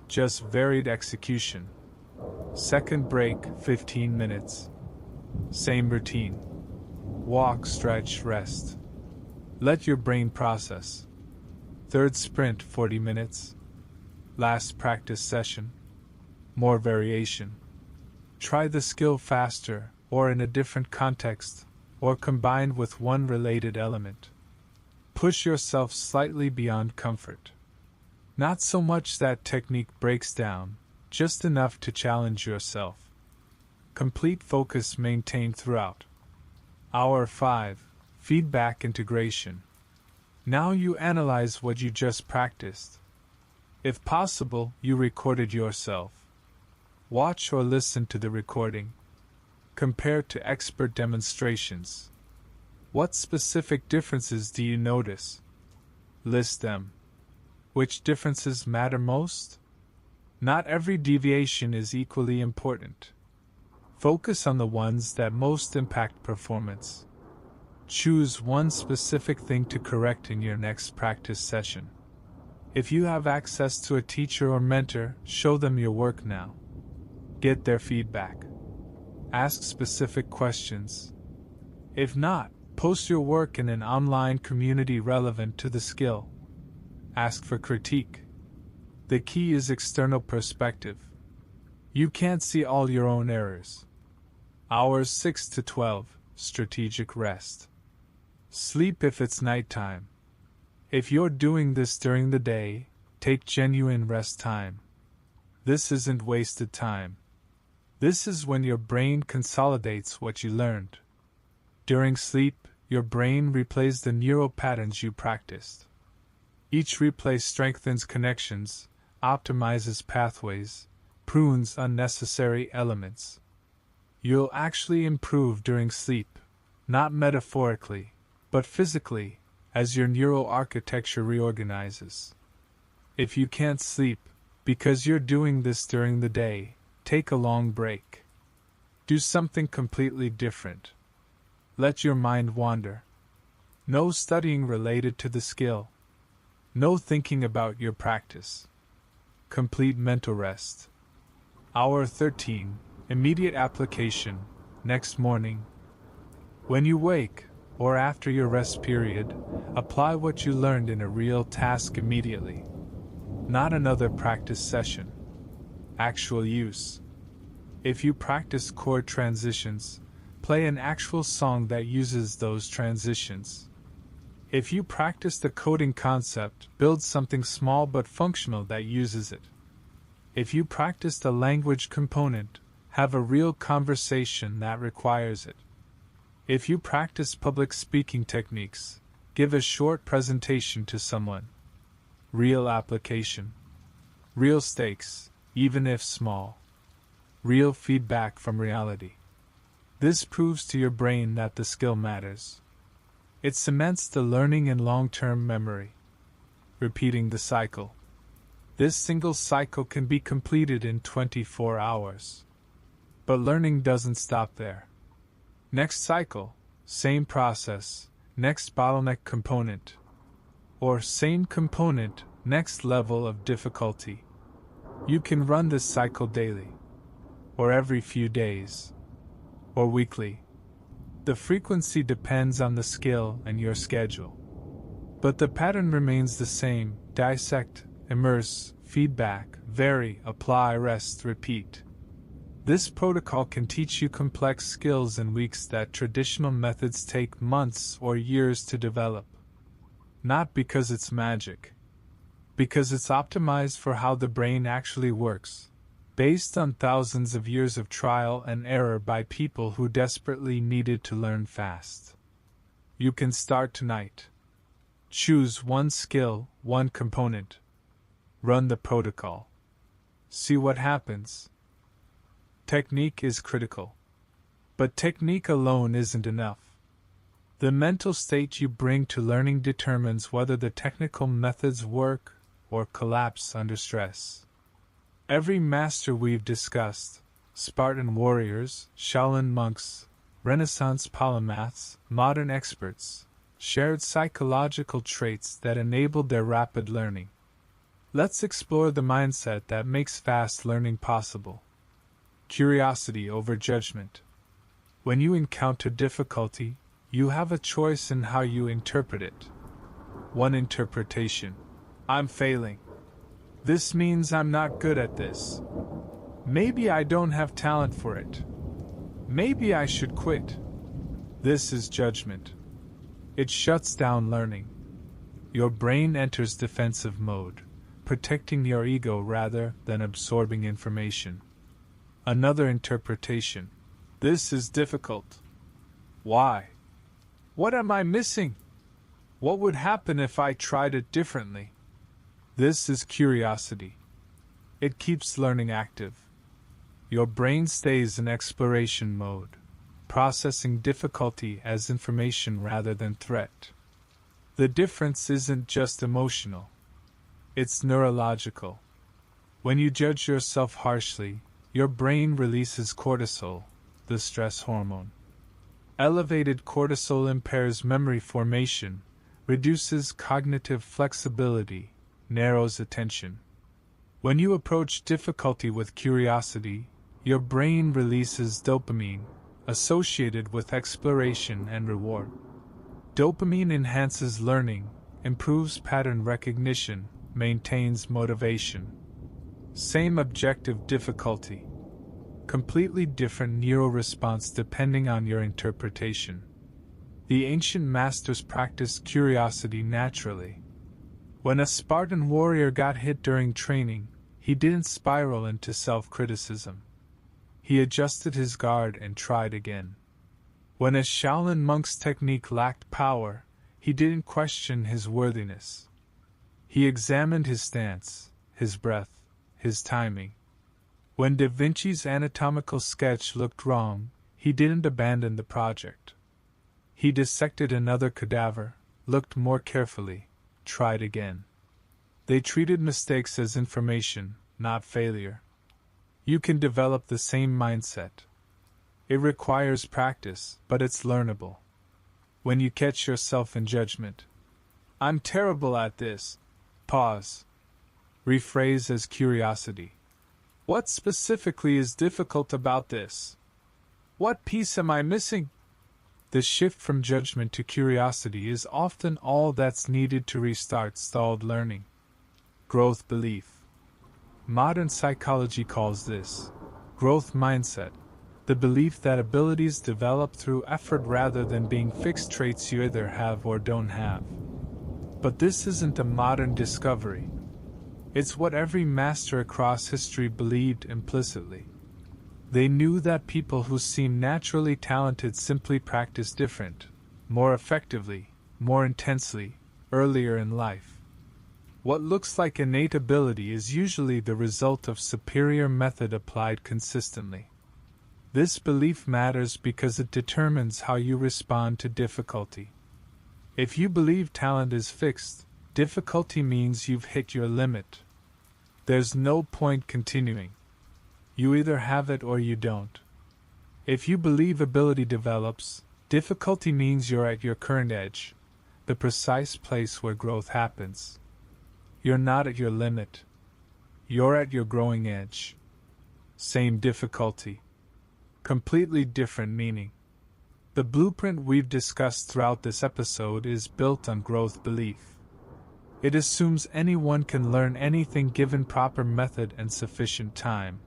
Just varied execution. Second break, 15 minutes. Same routine. Walk, stretch, rest. Let your brain process. Third sprint, 40 minutes. Last practice session. More variation. Try the skill faster, or in a different context, or combined with one related element. Push yourself slightly beyond comfort. Not so much that technique breaks down, just enough to challenge yourself. Complete focus maintained throughout. Hour 5. Feedback integration. Now you analyze what you just practiced. If possible, you recorded yourself. Watch or listen to the recording. Compare to expert demonstrations. What specific differences do you notice? List them. Which differences matter most? Not every deviation is equally important. Focus on the ones that most impact performance. Choose one specific thing to correct in your next practice session. If you have access to a teacher or mentor, show them your work now. Get their feedback. Ask specific questions. If not, post your work in an online community relevant to the skill. Ask for critique. The key is external perspective. You can't see all your own errors. Hours 6 to 12, strategic rest. Sleep if it's nighttime. If you're doing this during the day, take genuine rest time. This isn't wasted time. This is when your brain consolidates what you learned. During sleep, your brain replays the neural patterns you practiced. Each replay strengthens connections, optimizes pathways, prunes unnecessary elements. You'll actually improve during sleep, not metaphorically, but physically, as your neural architecture reorganizes. If you can't sleep, because you're doing this during the day, take a long break. Do something completely different. Let your mind wander. No studying related to the skill. No thinking about your practice. Complete mental rest. Hour 13. Immediate application. Next morning. When you wake, or after your rest period, apply what you learned in a real task immediately. Not another practice session. Actual use. If you practice chord transitions, play an actual song that uses those transitions. If you practice the coding concept, build something small but functional that uses it. If you practice the language component, have a real conversation that requires it. If you practice public speaking techniques, give a short presentation to someone. Real application. Real stakes, even if small. Real feedback from reality. This proves to your brain that the skill matters. It cements the learning in long-term memory. Repeating the cycle. This single cycle can be completed in 24 hours. But learning doesn't stop there. Next cycle, same process, next bottleneck component. Or same component, next level of difficulty. You can run this cycle daily, or every few days, or weekly. The frequency depends on the skill and your schedule. But the pattern remains the same: dissect, immerse, feedback, vary, apply, rest, repeat. This protocol can teach you complex skills in weeks that traditional methods take months or years to develop. Not because it's magic. Because it's optimized for how the brain actually works, based on thousands of years of trial and error by people who desperately needed to learn fast. You can start tonight. Choose one skill, one component. Run the protocol. See what happens. Technique is critical. But technique alone isn't enough. The mental state you bring to learning determines whether the technical methods work or collapse under stress. Every master we've discussed, Spartan warriors, Shaolin monks, Renaissance polymaths, modern experts, shared psychological traits that enabled their rapid learning. Let's explore the mindset that makes fast learning possible. Curiosity over judgment. When you encounter difficulty, you have a choice in how you interpret it. One interpretation: I'm failing. This means I'm not good at this. Maybe I don't have talent for it. Maybe I should quit. This is judgment. It shuts down learning. Your brain enters defensive mode, protecting your ego rather than absorbing information. Another interpretation: this is difficult. Why? What am I missing? What would happen if I tried it differently? This is curiosity. It keeps learning active. Your brain stays in exploration mode, processing difficulty as information rather than threat. The difference isn't just emotional. It's neurological. When you judge yourself harshly, your brain releases cortisol, the stress hormone. Elevated cortisol impairs memory formation, reduces cognitive flexibility, narrows attention. When you approach difficulty with curiosity, your brain releases dopamine, associated with exploration and reward. Dopamine enhances learning, improves pattern recognition, maintains motivation. Same objective difficulty. Completely different neuroresponse depending on your interpretation. The ancient masters practiced curiosity naturally. When a Spartan warrior got hit during training, he didn't spiral into self-criticism. He adjusted his guard and tried again. When a Shaolin monk's technique lacked power, he didn't question his worthiness. He examined his stance, his breath, his timing. When Da Vinci's anatomical sketch looked wrong, he didn't abandon the project. He dissected another cadaver, looked more carefully, tried again. They treated mistakes as information, not failure. You can develop the same mindset. It requires practice, but it's learnable. When you catch yourself in judgment, I'm terrible at this. Pause. Rephrase as curiosity. What specifically is difficult about this? What piece am I missing? The shift from judgment to curiosity is often all that's needed to restart stalled learning. Growth belief. Modern psychology calls this growth mindset, the belief that abilities develop through effort rather than being fixed traits you either have or don't have. But this isn't a modern discovery. It's what every master across history believed implicitly. They knew that people who seem naturally talented simply practice different, more effectively, more intensely, earlier in life. What looks like innate ability is usually the result of superior method applied consistently. This belief matters because it determines how you respond to difficulty. If you believe talent is fixed, difficulty means you've hit your limit. There's no point continuing. You either have it or you don't. If you believe ability develops, difficulty means you're at your current edge, the precise place where growth happens. You're not at your limit. You're at your growing edge. Same difficulty. Completely different meaning. The blueprint we've discussed throughout this episode is built on growth belief. It assumes anyone can learn anything given proper method and sufficient time.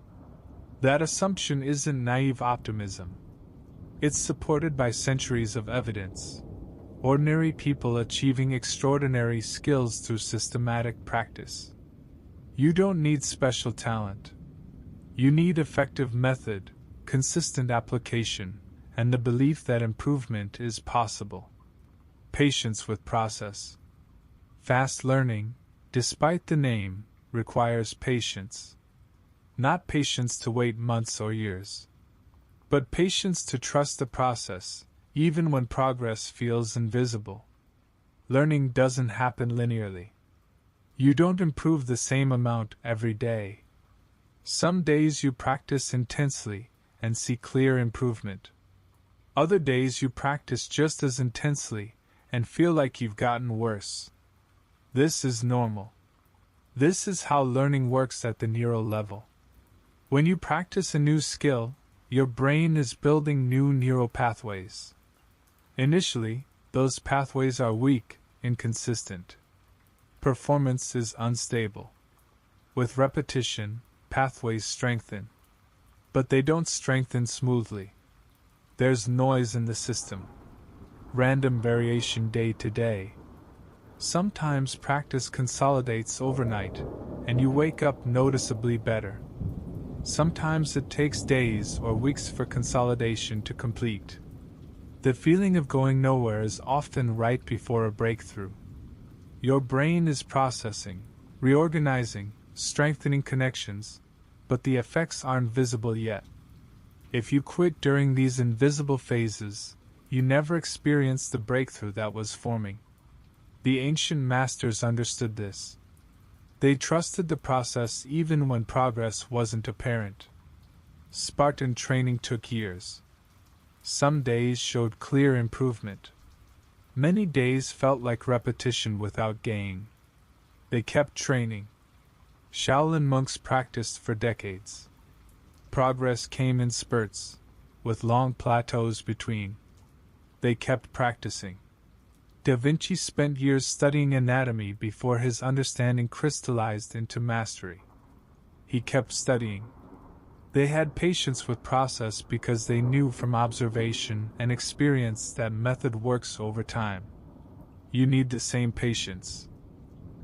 That assumption isn't naive optimism. It's supported by centuries of evidence. Ordinary people achieving extraordinary skills through systematic practice. You don't need special talent. You need effective method, consistent application, and the belief that improvement is possible. Patience with process. Fast learning, despite the name, requires patience. Not patience to wait months or years, but patience to trust the process, even when progress feels invisible. Learning doesn't happen linearly. You don't improve the same amount every day. Some days you practice intensely and see clear improvement. Other days you practice just as intensely and feel like you've gotten worse. This is normal. This is how learning works at the neural level. When you practice a new skill, your brain is building new neural pathways. Initially, those pathways are weak, inconsistent. Performance is unstable. With repetition, pathways strengthen. But they don't strengthen smoothly. There's noise in the system. Random variation day to day. Sometimes practice consolidates overnight, and you wake up noticeably better. Sometimes it takes days or weeks for consolidation to complete. The feeling of going nowhere is often right before a breakthrough. Your brain is processing, reorganizing, strengthening connections, but the effects aren't visible yet. If you quit during these invisible phases, you never experience the breakthrough that was forming. The ancient masters understood this. They trusted the process even when progress wasn't apparent. Spartan training took years. Some days showed clear improvement. Many days felt like repetition without gain. They kept training. Shaolin monks practiced for decades. Progress came in spurts, with long plateaus between. They kept practicing. Da Vinci spent years studying anatomy before his understanding crystallized into mastery. He kept studying. They had patience with process because they knew from observation and experience that method works over time. You need the same patience.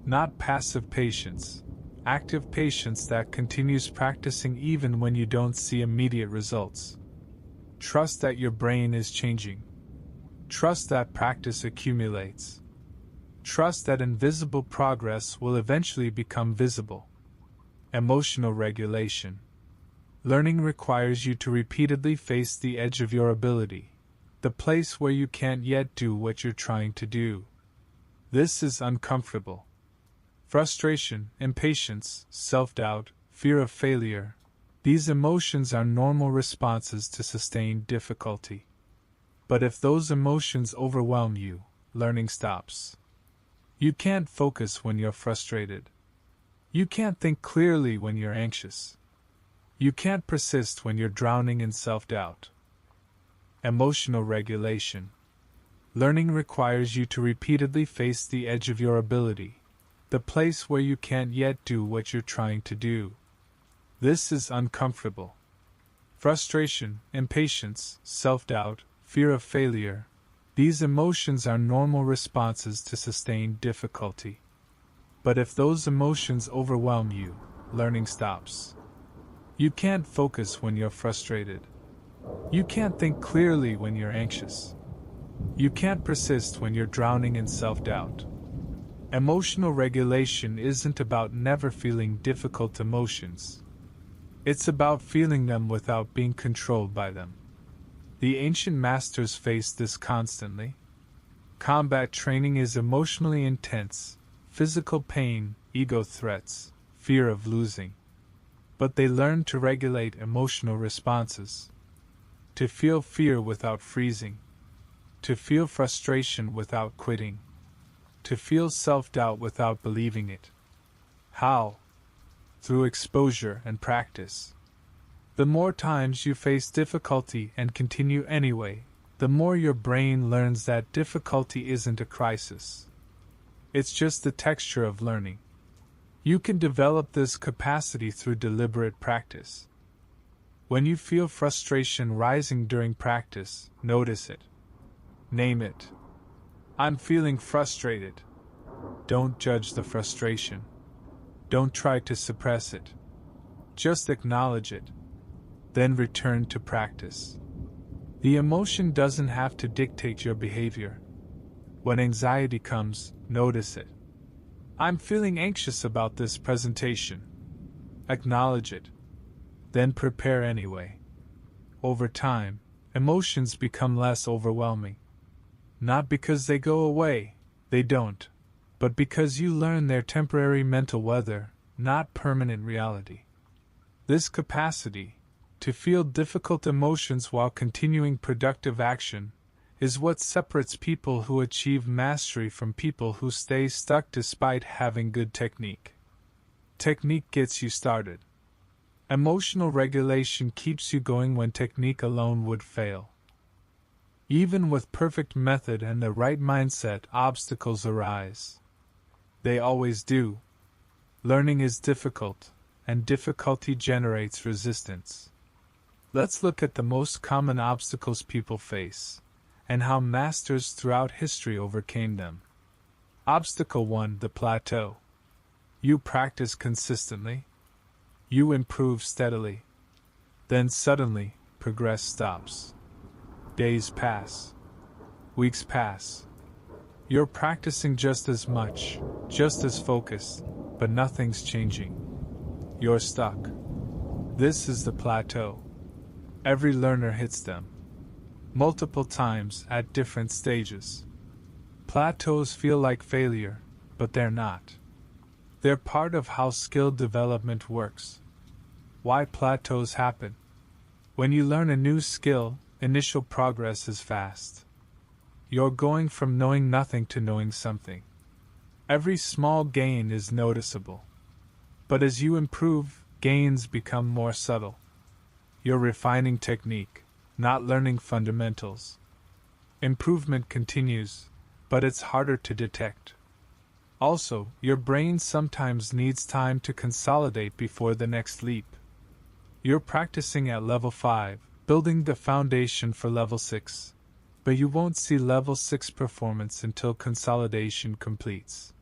Not passive patience, active patience that continues practicing even when you don't see immediate results. Trust that your brain is changing. Trust that practice accumulates. Trust that invisible progress will eventually become visible. Emotional regulation. Learning requires you to repeatedly face the edge of your ability, the place where you can't yet do what you're trying to do. This is uncomfortable. Frustration, impatience, self-doubt, fear of failure. These emotions are normal responses to sustained difficulty. But if those emotions overwhelm you, learning stops. You can't focus when you're frustrated. You can't think clearly when you're anxious. You can't persist when you're drowning in self-doubt. Emotional regulation. Learning requires you to repeatedly face the edge of your ability, the place where you can't yet do what you're trying to do. This is uncomfortable. Frustration, impatience, self-doubt, fear of failure. These emotions are normal responses to sustained difficulty. But if those emotions overwhelm you, learning stops. You can't focus when you're frustrated. You can't think clearly when you're anxious. You can't persist when you're drowning in self-doubt. Emotional regulation isn't about never feeling difficult emotions. It's about feeling them without being controlled by them. The ancient masters faced this constantly. Combat training is emotionally intense, physical pain, ego threats, fear of losing. But they learn to regulate emotional responses. To feel fear without freezing. To feel frustration without quitting. To feel self-doubt without believing it. How? Through exposure and practice. The more times you face difficulty and continue anyway, the more your brain learns that difficulty isn't a crisis. It's just the texture of learning. You can develop this capacity through deliberate practice. When you feel frustration rising during practice, notice it. Name it. I'm feeling frustrated. Don't judge the frustration. Don't try to suppress it. Just acknowledge it. Then return to practice. The emotion doesn't have to dictate your behavior. When anxiety comes, notice it. I'm feeling anxious about this presentation. Acknowledge it. Then prepare anyway. Over time, emotions become less overwhelming. Not because they go away, they don't, but because you learn they're temporary mental weather, not permanent reality. This capacity, to feel difficult emotions while continuing productive action, is what separates people who achieve mastery from people who stay stuck despite having good technique. Technique gets you started. Emotional regulation keeps you going when technique alone would fail. Even with perfect method and the right mindset, obstacles arise. They always do. Learning is difficult, and difficulty generates resistance. Let's look at the most common obstacles people face, and how masters throughout history overcame them. Obstacle 1: the plateau. You practice consistently. You improve steadily. Then suddenly, progress stops. Days pass. Weeks pass. You're practicing just as much, just as focused, but nothing's changing. You're stuck. This is the plateau. Every learner hits them. Multiple times at different stages. Plateaus feel like failure, but they're not. They're part of how skill development works. Why plateaus happen? When you learn a new skill, initial progress is fast. You're going from knowing nothing to knowing something. Every small gain is noticeable. But as you improve, gains become more subtle. You're refining technique, not learning fundamentals. Improvement continues, but it's harder to detect. Also, your brain sometimes needs time to consolidate before the next leap. You're practicing at level 5, building the foundation for level 6, but you won't see level 6 performance until consolidation completes.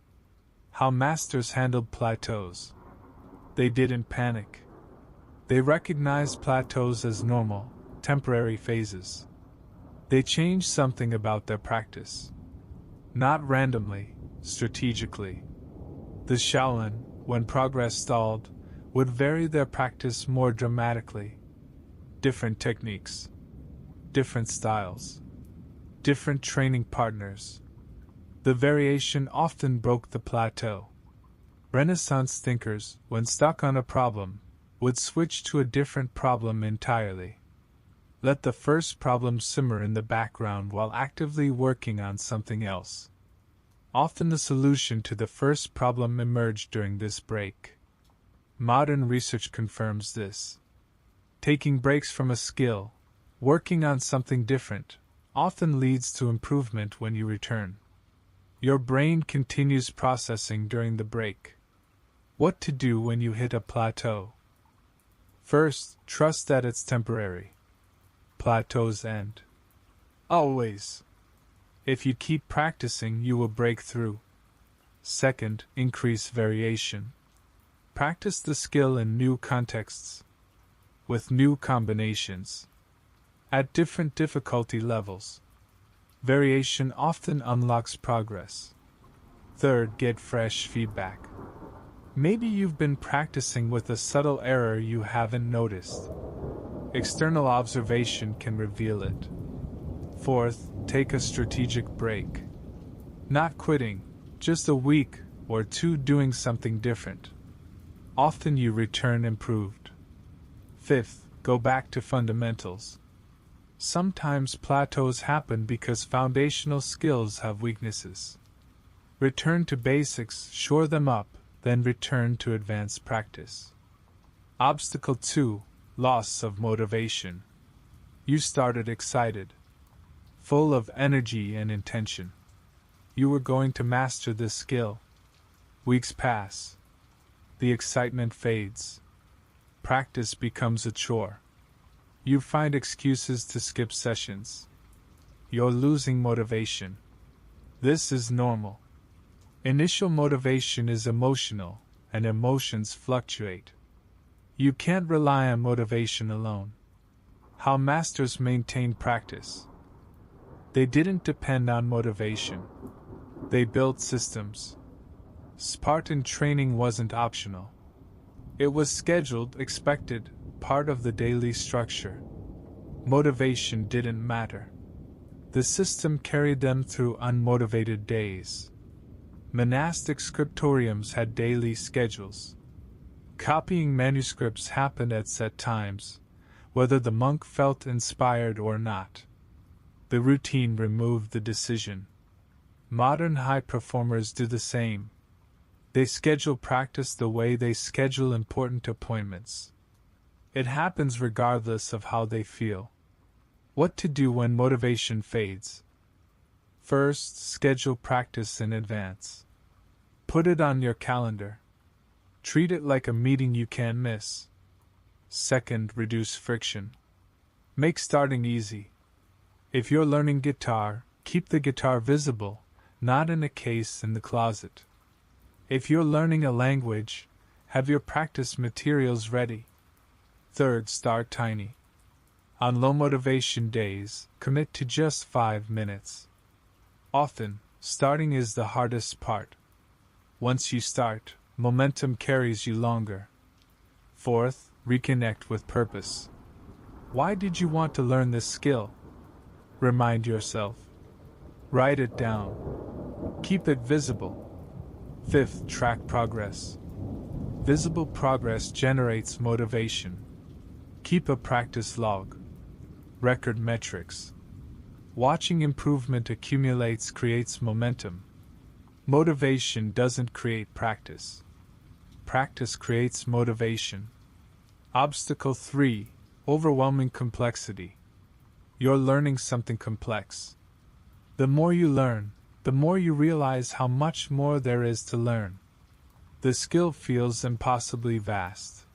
How masters handled plateaus. They didn't panic. They recognized plateaus as normal, temporary phases. They changed something about their practice. Not randomly, strategically. The Shaolin, when progress stalled, would vary their practice more dramatically. Different techniques. Different styles. Different training partners. The variation often broke the plateau. Renaissance thinkers, when stuck on a problem, would switch to a different problem entirely. Let the first problem simmer in the background while actively working on something else. Often the solution to the first problem emerged during this break. Modern research confirms this. Taking breaks from a skill, working on something different, often leads to improvement when you return. Your brain continues processing during the break. What to do when you hit a plateau? First, trust that it's temporary. Plateaus end. Always. If you keep practicing, you will break through. Second, increase variation. Practice the skill in new contexts, with new combinations, at different difficulty levels. Variation often unlocks progress. Third, get fresh feedback. Maybe you've been practicing with a subtle error you haven't noticed. External observation can reveal it. Fourth, take a strategic break. Not quitting, just a week or two doing something different. Often you return improved. Fifth, go back to fundamentals. Sometimes plateaus happen because foundational skills have weaknesses. Return to basics, shore them up, then return to advanced practice. Obstacle 2. Loss of motivation. You started excited, full of energy and intention. You were going to master this skill. Weeks pass. The excitement fades. Practice becomes a chore. You find excuses to skip sessions. You're losing motivation. This is normal. Initial motivation is emotional, and emotions fluctuate. You can't rely on motivation alone. How masters maintain practice. They didn't depend on motivation. They built systems. Spartan training wasn't optional. It was scheduled, expected, part of the daily structure. Motivation didn't matter. The system carried them through unmotivated days. Monastic scriptoriums had daily schedules. Copying manuscripts happened at set times, whether the monk felt inspired or not. The routine removed the decision. Modern high performers do the same. They schedule practice the way they schedule important appointments. It happens regardless of how they feel. What to do when motivation fades? First, schedule practice in advance. Put it on your calendar. Treat it like a meeting you can't miss. Second, reduce friction. Make starting easy. If you're learning guitar, keep the guitar visible, not in a case in the closet. If you're learning a language, have your practice materials ready. Third, start tiny. On low motivation days, commit to just 5 minutes. Often, starting is the hardest part. Once you start, momentum carries you longer. Fourth, reconnect with purpose. Why did you want to learn this skill? Remind yourself. Write it down. Keep it visible. Fifth, track progress. Visible progress generates motivation. Keep a practice log. Record metrics. Watching improvement accumulates, creates momentum. Motivation doesn't create practice. Practice creates motivation. Obstacle 3. Overwhelming complexity. You're learning something complex. The more you learn, the more you realize how much more there is to learn. The skill feels impossibly vast.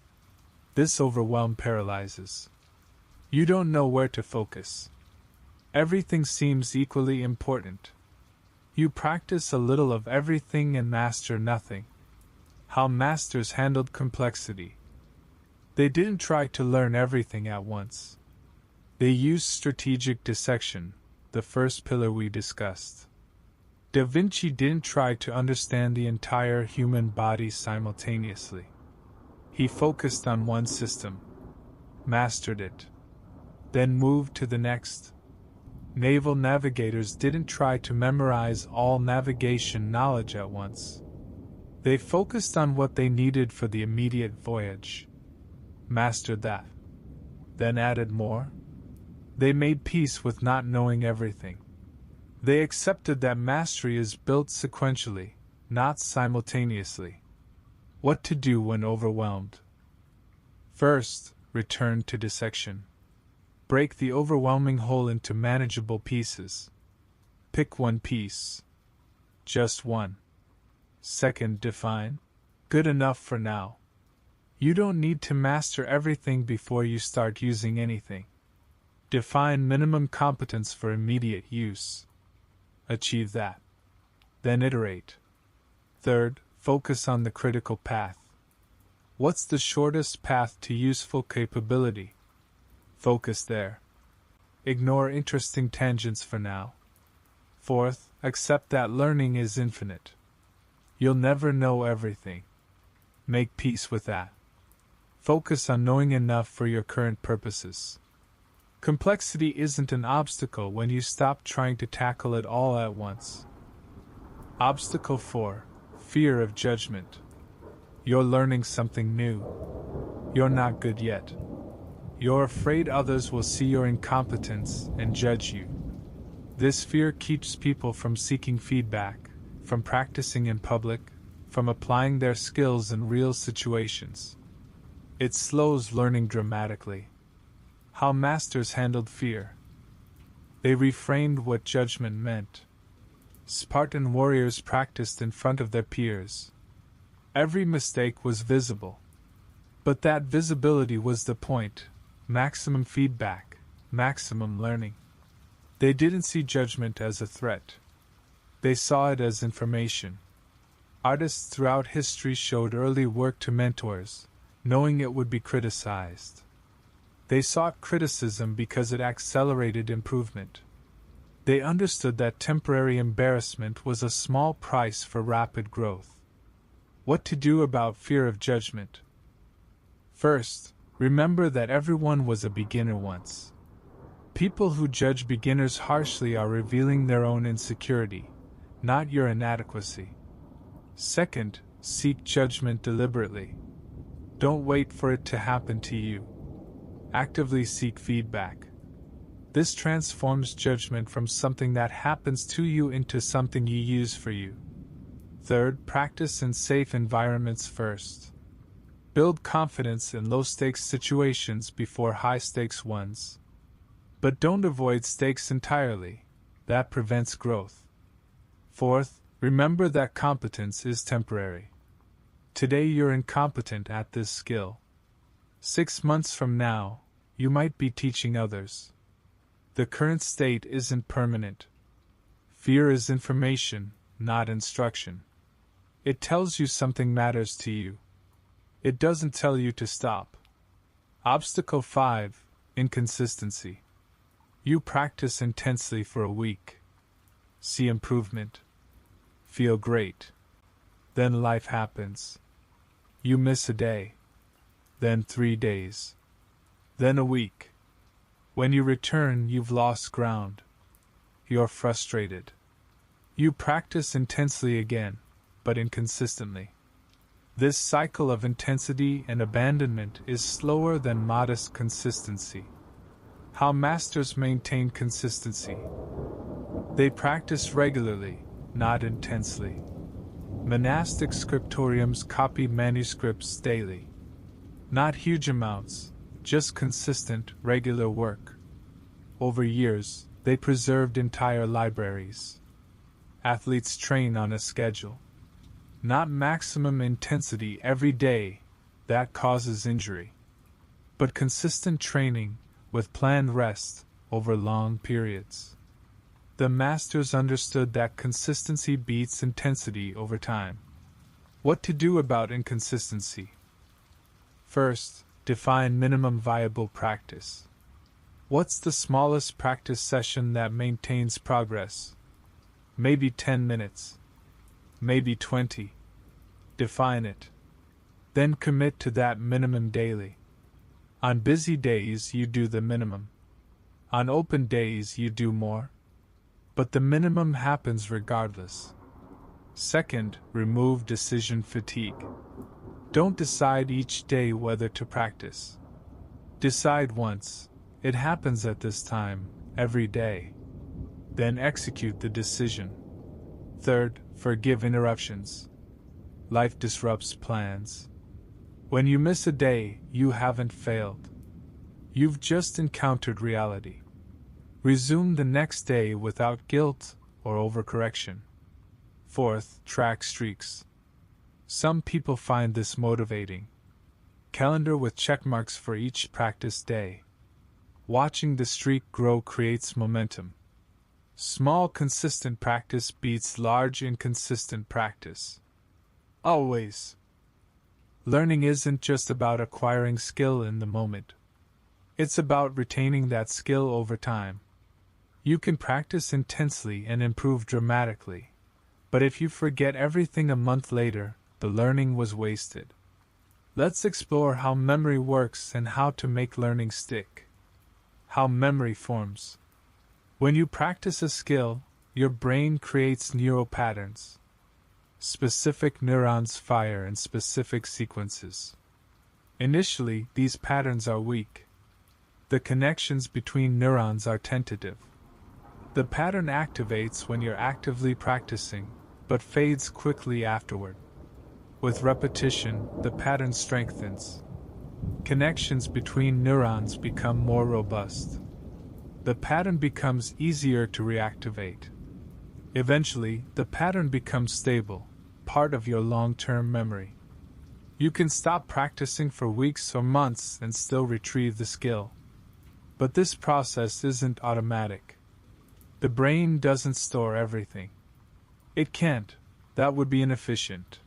This overwhelm paralyzes. You don't know where to focus. Everything seems equally important. You practice a little of everything and master nothing. How masters handled complexity. They didn't try to learn everything at once. They used strategic dissection, the first pillar we discussed. Da Vinci didn't try to understand the entire human body simultaneously. He focused on one system, mastered it, then moved to the next. Naval navigators didn't try to memorize all navigation knowledge at once. They focused on what they needed for the immediate voyage, mastered that, then added more. They made peace with not knowing everything. They accepted that mastery is built sequentially, not simultaneously. What to do when overwhelmed? First, return to dissection. Break the overwhelming whole into manageable pieces. Pick one piece. Just one. Second, define. Good enough for now. You don't need to master everything before you start using anything. Define minimum competence for immediate use. Achieve that. Then iterate. Third, focus on the critical path. What's the shortest path to useful capability? Focus there. Ignore interesting tangents for now. Fourth, accept that learning is infinite. You'll never know everything. Make peace with that. Focus on knowing enough for your current purposes. Complexity isn't an obstacle when you stop trying to tackle it all at once. Obstacle 4. Fear of judgment. You're learning something new. You're not good yet. You're afraid others will see your incompetence and judge you. This fear keeps people from seeking feedback, from practicing in public, from applying their skills in real situations. It slows learning dramatically. How masters handled fear. They reframed what judgment meant. Spartan warriors practiced in front of their peers. Every mistake was visible. But that visibility was the point. Maximum feedback, maximum learning. They didn't see judgment as a threat. They saw it as information. Artists throughout history showed early work to mentors, knowing it would be criticized. They sought criticism because it accelerated improvement. They understood that temporary embarrassment was a small price for rapid growth. What to do about fear of judgment? First, remember that everyone was a beginner once. People who judge beginners harshly are revealing their own insecurity, not your inadequacy. Second, seek judgment deliberately. Don't wait for it to happen to you. Actively seek feedback. This transforms judgment from something that happens to you into something you use for you. Third, practice in safe environments first. Build confidence in low-stakes situations before high-stakes ones. But don't avoid stakes entirely. That prevents growth. Fourth, remember that competence is temporary. Today you're incompetent at this skill. 6 months from now, you might be teaching others. The current state isn't permanent. Fear is information, not instruction. It tells you something matters to you. It doesn't tell you to stop. Obstacle 5, inconsistency. You practice intensely for a week. See improvement. Feel great. Then life happens. You miss a day. Then 3 days. Then a week. When you return, you've lost ground. You're frustrated. You practice intensely again, but inconsistently. This cycle of intensity and abandonment is slower than modest consistency. How masters maintain consistency. They practice regularly, not intensely. Monastic scriptoriums copy manuscripts daily. Not huge amounts, just consistent, regular work. Over years, they preserved entire libraries. Athletes train on a schedule. Not maximum intensity every day, that causes injury. But consistent training, with planned rest, over long periods. The masters understood that consistency beats intensity over time. What to do about inconsistency? First, define minimum viable practice. What's the smallest practice session that maintains progress? Maybe 10 minutes. Maybe 20. Define it. Then commit to that minimum daily. On busy days, you do the minimum. On open days, you do more. But the minimum happens regardless. Second, remove decision fatigue. Don't decide each day whether to practice. Decide once, it happens at this time, every day. Then execute the decision. Third, forgive interruptions. Life disrupts plans. When you miss a day, you haven't failed. You've just encountered reality. Resume the next day without guilt or overcorrection. Fourth, track streaks. Some people find this motivating. Calendar with checkmarks for each practice day. Watching the streak grow creates momentum. Small, consistent practice beats large, inconsistent practice. Always. Learning isn't just about acquiring skill in the moment. It's about retaining that skill over time. You can practice intensely and improve dramatically. But if you forget everything a month later, the learning was wasted. Let's explore how memory works and how to make learning stick. How memory forms. When you practice a skill, your brain creates neural patterns. Specific neurons fire in specific sequences. Initially, these patterns are weak. The connections between neurons are tentative. The pattern activates when you're actively practicing, but fades quickly afterward. With repetition, the pattern strengthens. Connections between neurons become more robust. The pattern becomes easier to reactivate. Eventually, the pattern becomes stable, part of your long-term memory. You can stop practicing for weeks or months and still retrieve the skill. But this process isn't automatic. The brain doesn't store everything. It can't. That would be inefficient.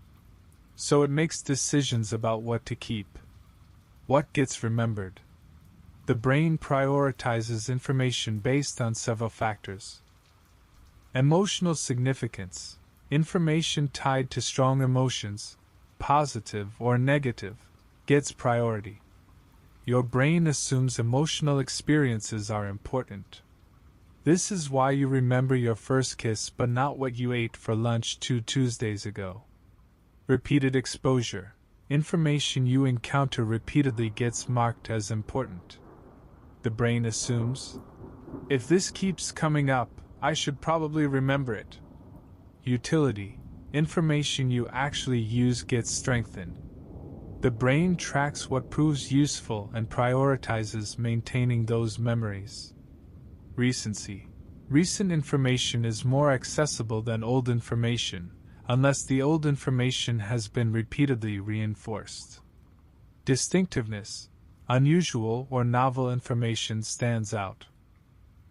So it makes decisions about what to keep. What gets remembered? The brain prioritizes information based on several factors. Emotional significance. Information tied to strong emotions, positive or negative, gets priority. Your brain assumes emotional experiences are important. This is why you remember your first kiss but not what you ate for lunch 2 Tuesdays ago. Repeated exposure. Information you encounter repeatedly gets marked as important. The brain assumes, if this keeps coming up, I should probably remember it. Utility. Information you actually use gets strengthened. The brain tracks what proves useful and prioritizes maintaining those memories. Recency. Recent information is more accessible than old information, unless the old information has been repeatedly reinforced. Distinctiveness. Unusual or novel information stands out.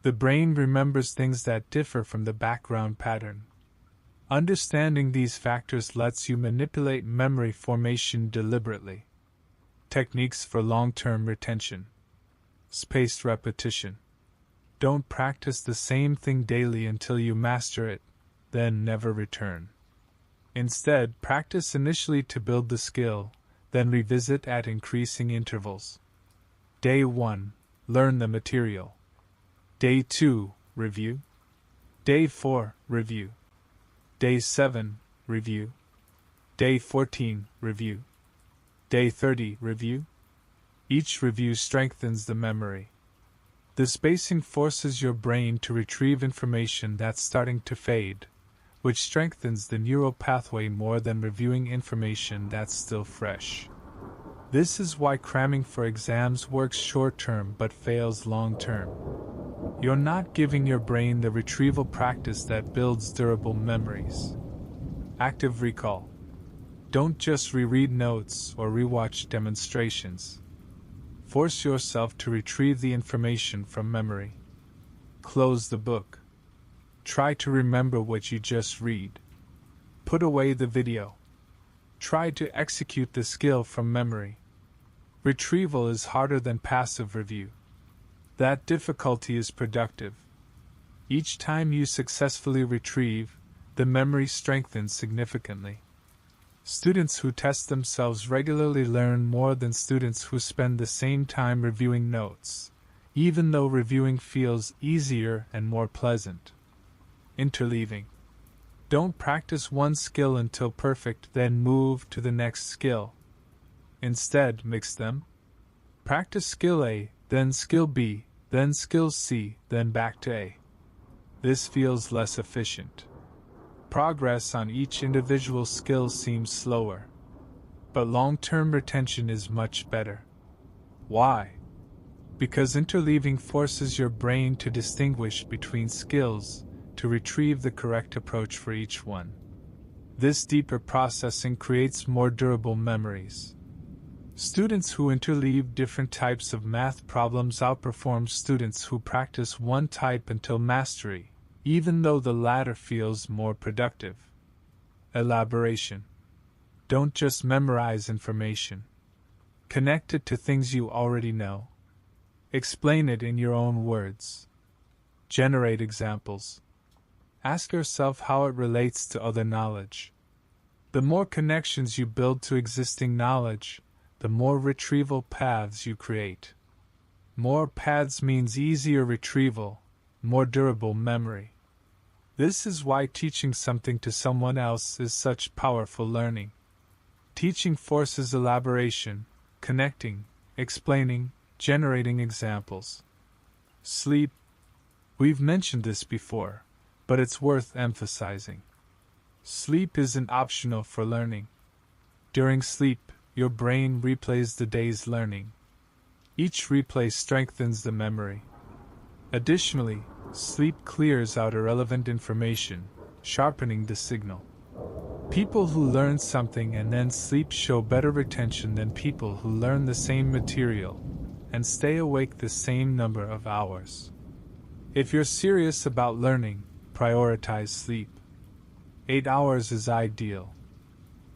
The brain remembers things that differ from the background pattern. Understanding these factors lets you manipulate memory formation deliberately. Techniques for long-term retention. Spaced repetition. Don't practice the same thing daily until you master it, then never return. Instead, practice initially to build the skill, then revisit at increasing intervals. Day 1. Learn the material. Day 2. Review. Day 4. Review. Day 7. Review. Day 14. Review. Day 30. Review. Each review strengthens the memory. The spacing forces your brain to retrieve information that's starting to fade, which strengthens the neural pathway more than reviewing information that's still fresh. This is why cramming for exams works short-term but fails long-term. You're not giving your brain the retrieval practice that builds durable memories. Active recall. Don't just reread notes or rewatch demonstrations. Force yourself to retrieve the information from memory. Close the book. Try to remember what you just read. Put away the video. Try to execute the skill from memory. Retrieval is harder than passive review. That difficulty is productive. Each time you successfully retrieve, the memory strengthens significantly. Students who test themselves regularly learn more than students who spend the same time reviewing notes, even though reviewing feels easier and more pleasant. Interleaving. Don't practice one skill until perfect, then move to the next skill. Instead, mix them. Practice skill A, then skill B, then skill C, then back to A. This feels less efficient. Progress on each individual skill seems slower, but long-term retention is much better. Why? Because interleaving forces your brain to distinguish between skills to retrieve the correct approach for each one. This deeper processing creates more durable memories. Students who interleave different types of math problems outperform students who practice one type until mastery, even though the latter feels more productive. Elaboration. Don't just memorize information. Connect it to things you already know. Explain it in your own words. Generate examples. Ask yourself how it relates to other knowledge. The more connections you build to existing knowledge, the more retrieval paths you create. More paths means easier retrieval, more durable memory. This is why teaching something to someone else is such powerful learning. Teaching forces elaboration, connecting, explaining, generating examples. Sleep. We've mentioned this before, but it's worth emphasizing. Sleep isn't optional for learning. During sleep, your brain replays the day's learning. Each replay strengthens the memory. Additionally, sleep clears out irrelevant information, sharpening the signal. People who learn something and then sleep show better retention than people who learn the same material and stay awake the same number of hours. If you're serious about learning, prioritize sleep. 8 hours is ideal.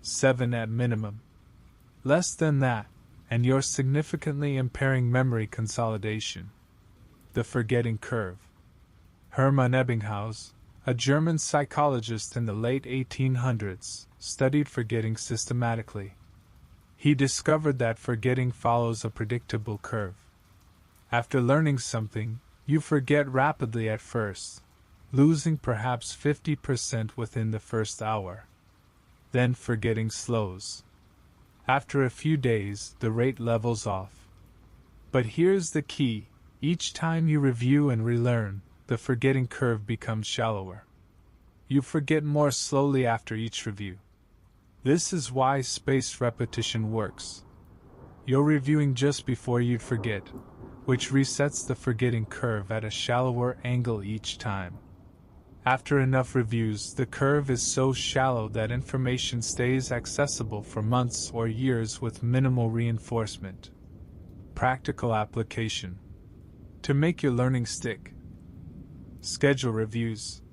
7 at minimum. Less than that, and you're significantly impairing memory consolidation. The forgetting curve. Hermann Ebbinghaus, a German psychologist in the late 1800s, studied forgetting systematically. He discovered that forgetting follows a predictable curve. After learning something, you forget rapidly at first, losing perhaps 50% within the first hour. Then forgetting slows. After a few days, the rate levels off. But here's the key: each time you review and relearn, the forgetting curve becomes shallower. You forget more slowly after each review. This is why spaced repetition works. You're reviewing just before you'd forget, which resets the forgetting curve at a shallower angle each time. After enough reviews, the curve is so shallow that information stays accessible for months or years with minimal reinforcement. Practical application. To make your learning stick, schedule reviews.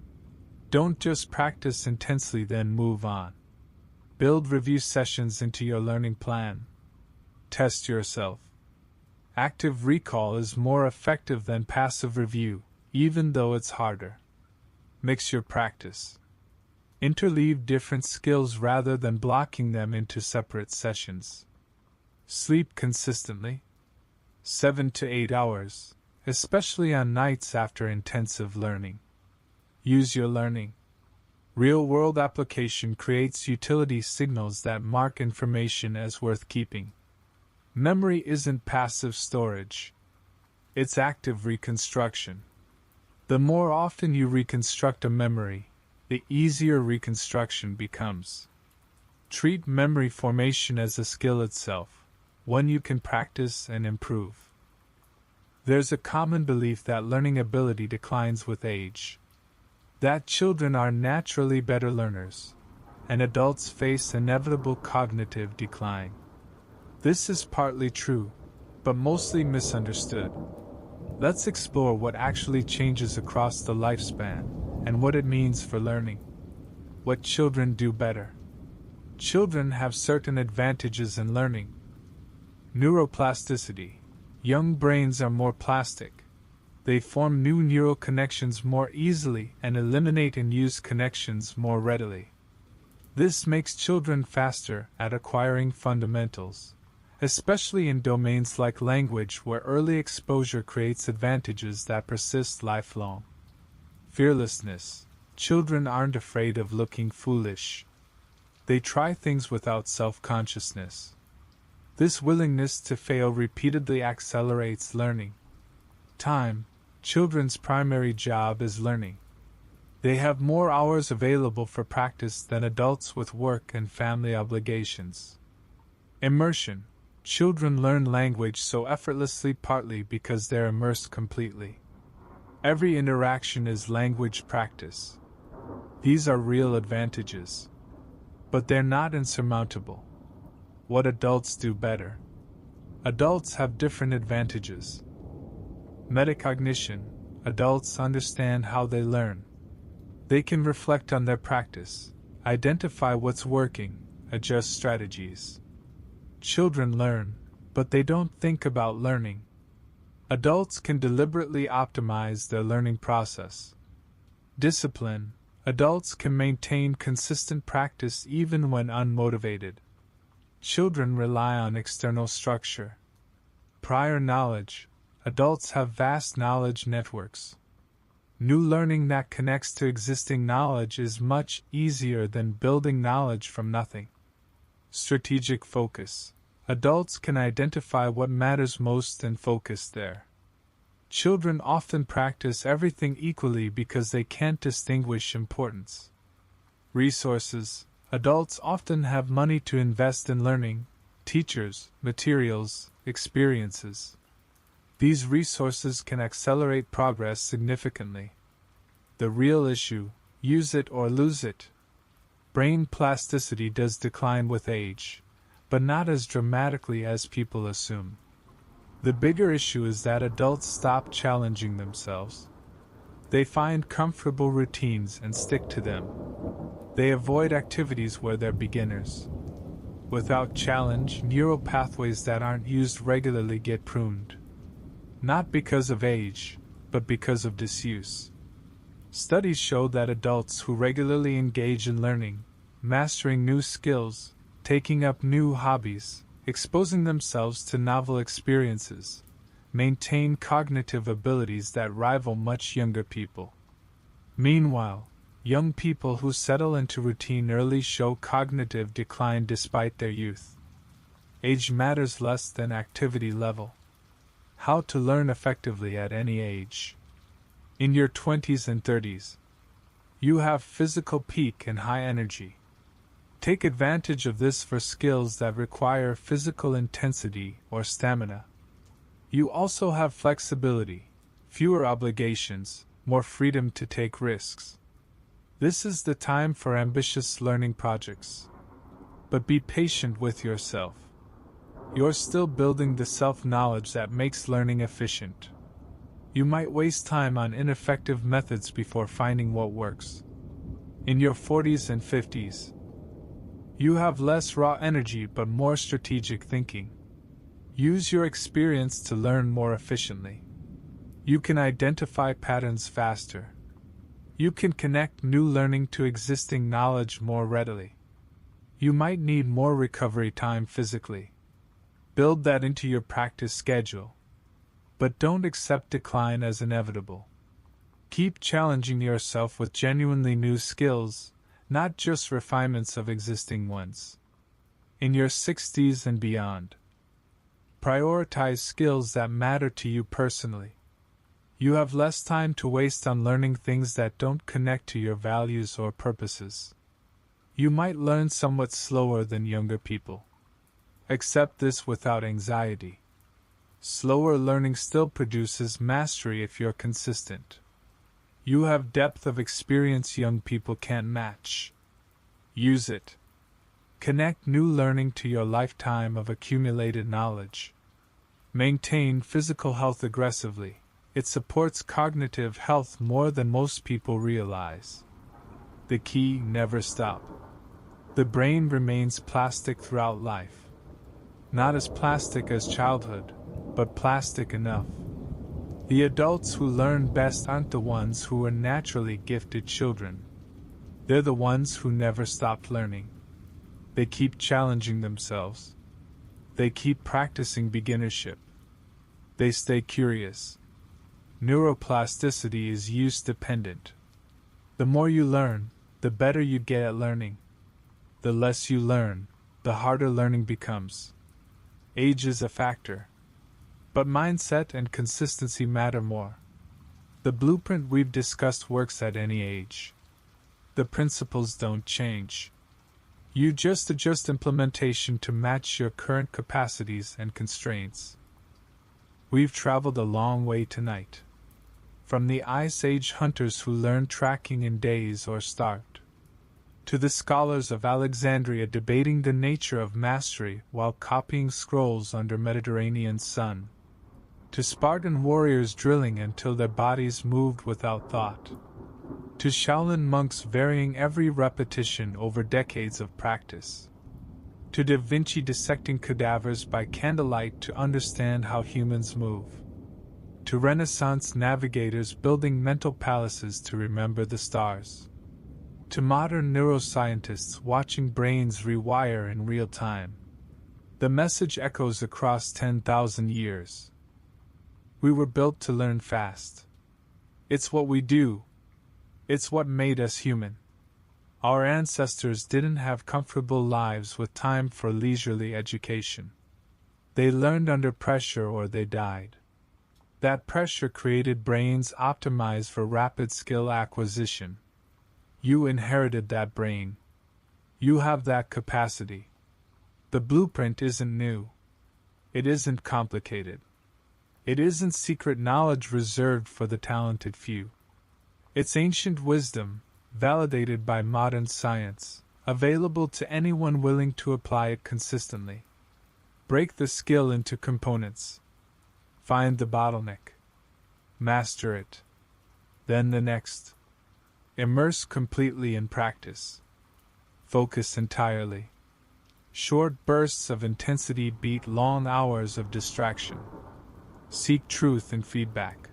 Don't just practice intensely then move on. Build review sessions into your learning plan. Test yourself. Active recall is more effective than passive review, even though it's harder. Mix your practice. Interleave different skills rather than blocking them into separate sessions. Sleep consistently. 7 to 8 hours, especially on nights after intensive learning. Use your learning. Real-world application creates utility signals that mark information as worth keeping. Memory isn't passive storage. It's active reconstruction. The more often you reconstruct a memory, the easier reconstruction becomes. Treat memory formation as a skill itself, one you can practice and improve. There's a common belief that learning ability declines with age. That children are naturally better learners, and adults face inevitable cognitive decline. This is partly true, but mostly misunderstood. Let's explore what actually changes across the lifespan, and what it means for learning. What children do better. Children have certain advantages in learning. Neuroplasticity. Young brains are more plastic. They form new neural connections more easily and eliminate unused connections more readily. This makes children faster at acquiring fundamentals, especially in domains like language where early exposure creates advantages that persist lifelong. Fearlessness. Children aren't afraid of looking foolish. They try things without self-consciousness. This willingness to fail repeatedly accelerates learning. Time. Children's primary job is learning. They have more hours available for practice than adults with work and family obligations. Immersion. Children learn language so effortlessly partly because they're immersed completely. Every interaction is language practice. These are real advantages. But they're not insurmountable. What adults do better. Adults have different advantages. Metacognition. Adults understand how they learn. They can reflect on their practice, identify what's working, adjust strategies. Children learn, but they don't think about learning. Adults can deliberately optimize their learning process. Discipline. Adults can maintain consistent practice even when unmotivated. Children rely on external structure. Prior knowledge. Adults have vast knowledge networks. New learning that connects to existing knowledge is much easier than building knowledge from nothing. Strategic focus. Adults can identify what matters most and focus there. Children often practice everything equally because they can't distinguish importance. Resources. Adults often have money to invest in learning, teachers, materials, experiences. These resources can accelerate progress significantly. The real issue: use it or lose it. Brain plasticity does decline with age, but not as dramatically as people assume. The bigger issue is that adults stop challenging themselves. They find comfortable routines and stick to them. They avoid activities where they're beginners. Without challenge, neural pathways that aren't used regularly get pruned. Not because of age, but because of disuse. Studies show that adults who regularly engage in learning, mastering new skills, taking up new hobbies, exposing themselves to novel experiences, maintain cognitive abilities that rival much younger people. Meanwhile, young people who settle into routine early show cognitive decline despite their youth. Age matters less than activity level. How to learn effectively at any age. In your 20s and 30s, you have physical peak and high energy. Take advantage of this for skills that require physical intensity or stamina. You also have flexibility, fewer obligations, more freedom to take risks. This is the time for ambitious learning projects. But be patient with yourself. You're still building the self-knowledge that makes learning efficient. You might waste time on ineffective methods before finding what works. In your 40s and 50s, you have less raw energy but more strategic thinking. Use your experience to learn more efficiently. You can identify patterns faster. You can connect new learning to existing knowledge more readily. You might need more recovery time physically. Build that into your practice schedule. But don't accept decline as inevitable. Keep challenging yourself with genuinely new skills, not just refinements of existing ones. In your 60s and beyond, prioritize skills that matter to you personally. You have less time to waste on learning things that don't connect to your values or purposes. You might learn somewhat slower than younger people. Accept this without anxiety. Slower learning still produces mastery if you're consistent. You have depth of experience young people can't match. Use it. Connect new learning to your lifetime of accumulated knowledge. Maintain physical health aggressively. It supports cognitive health more than most people realize. The key: never stop. The brain remains plastic throughout life. Not as plastic as childhood, but plastic enough. The adults who learn best aren't the ones who were naturally gifted children. They're the ones who never stopped learning. They keep challenging themselves. They keep practicing beginnership. They stay curious. Neuroplasticity is use-dependent. The more you learn, the better you get at learning. The less you learn, the harder learning becomes. Age is a factor. But mindset and consistency matter more. The blueprint we've discussed works at any age. The principles don't change. You just adjust implementation to match your current capacities and constraints. We've traveled a long way tonight. From the Ice Age hunters who learned tracking in days or starved, to the scholars of Alexandria debating the nature of mastery while copying scrolls under Mediterranean sun, to Spartan warriors drilling until their bodies moved without thought, to Shaolin monks varying every repetition over decades of practice, to Da Vinci dissecting cadavers by candlelight to understand how humans move, to Renaissance navigators building mental palaces to remember the stars, to modern neuroscientists watching brains rewire in real time. The message echoes across 10,000 years. We were built to learn fast. It's what we do. It's what made us human. Our ancestors didn't have comfortable lives with time for leisurely education. They learned under pressure or they died. That pressure created brains optimized for rapid skill acquisition. You inherited that brain. You have that capacity. The blueprint isn't new. It isn't complicated. It isn't secret knowledge reserved for the talented few. It's ancient wisdom, validated by modern science, available to anyone willing to apply it consistently. Break the skill into components. Find the bottleneck. Master it. Then the next. Immerse completely in practice. Focus entirely. Short bursts of intensity beat long hours of distraction. Seek truth in feedback.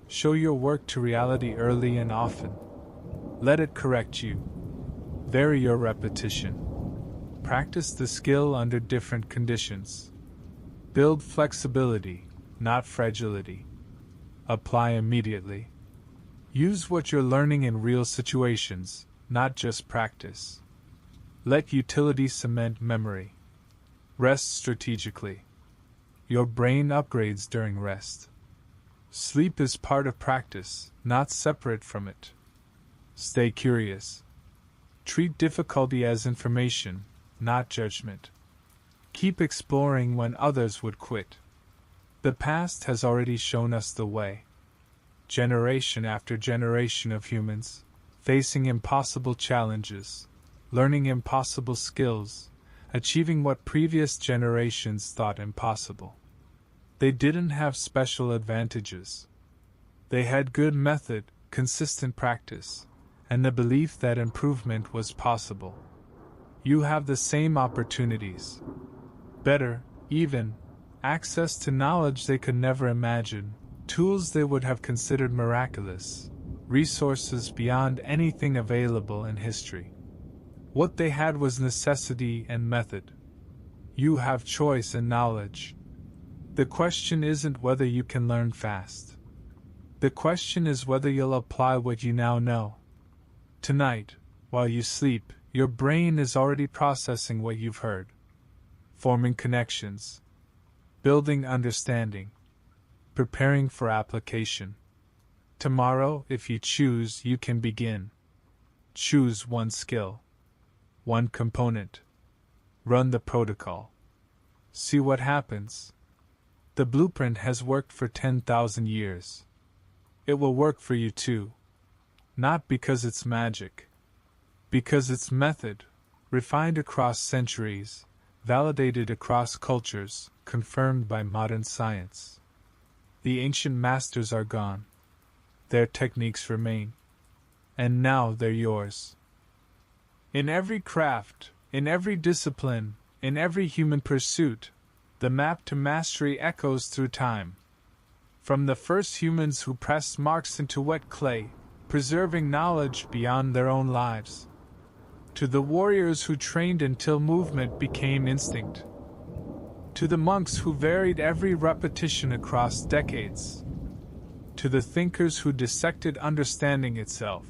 Show your work to reality early and often. Let it correct you. Vary your repetition. Practice the skill under different conditions. Build flexibility, not fragility. Apply immediately. Use what you're learning in real situations, not just practice. Let utility cement memory. Rest strategically. Your brain upgrades during rest. Sleep is part of practice, not separate from it. Stay curious. Treat difficulty as information, not judgment. Keep exploring when others would quit. The past has already shown us the way. Generation after generation of humans, facing impossible challenges, learning impossible skills, achieving what previous generations thought impossible. They didn't have special advantages. They had good method, consistent practice, and the belief that improvement was possible. You have the same opportunities. Better, even, access to knowledge they could never imagine, tools they would have considered miraculous, resources beyond anything available in history. What they had was necessity and method. You have choice and knowledge. The question isn't whether you can learn fast. The question is whether you'll apply what you now know. Tonight, while you sleep, your brain is already processing what you've heard, forming connections, building understanding, preparing for application. Tomorrow, if you choose, you can begin. Choose one skill, one component. Run the protocol. See what happens. The blueprint has worked for 10,000 years. It will work for you too. Not because it's magic. Because it's method, refined across centuries, validated across cultures, confirmed by modern science. The ancient masters are gone. Their techniques remain. And now they're yours. In every craft, in every discipline, in every human pursuit, the map to mastery echoes through time. From the first humans who pressed marks into wet clay, preserving knowledge beyond their own lives, to the warriors who trained until movement became instinct, to the monks who varied every repetition across decades, to the thinkers who dissected understanding itself.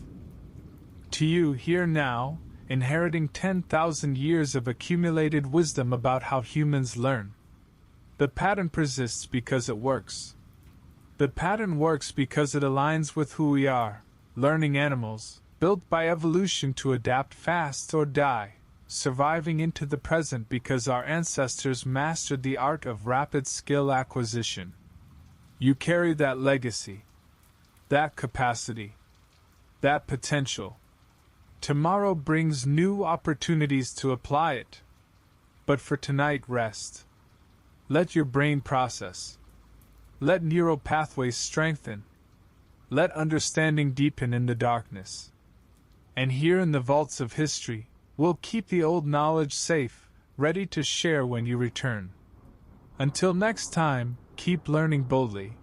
To you here now, inheriting 10,000 years of accumulated wisdom about how humans learn. The pattern persists because it works. The pattern works because it aligns with who we are, learning animals, built by evolution to adapt fast or die, surviving into the present because our ancestors mastered the art of rapid skill acquisition. You carry that legacy, that capacity, that potential. Tomorrow brings new opportunities to apply it. But for tonight, rest. Let your brain process. Let neural pathways strengthen. Let understanding deepen in the darkness. And here in the vaults of history, we'll keep the old knowledge safe, ready to share when you return. Until next time, keep learning boldly.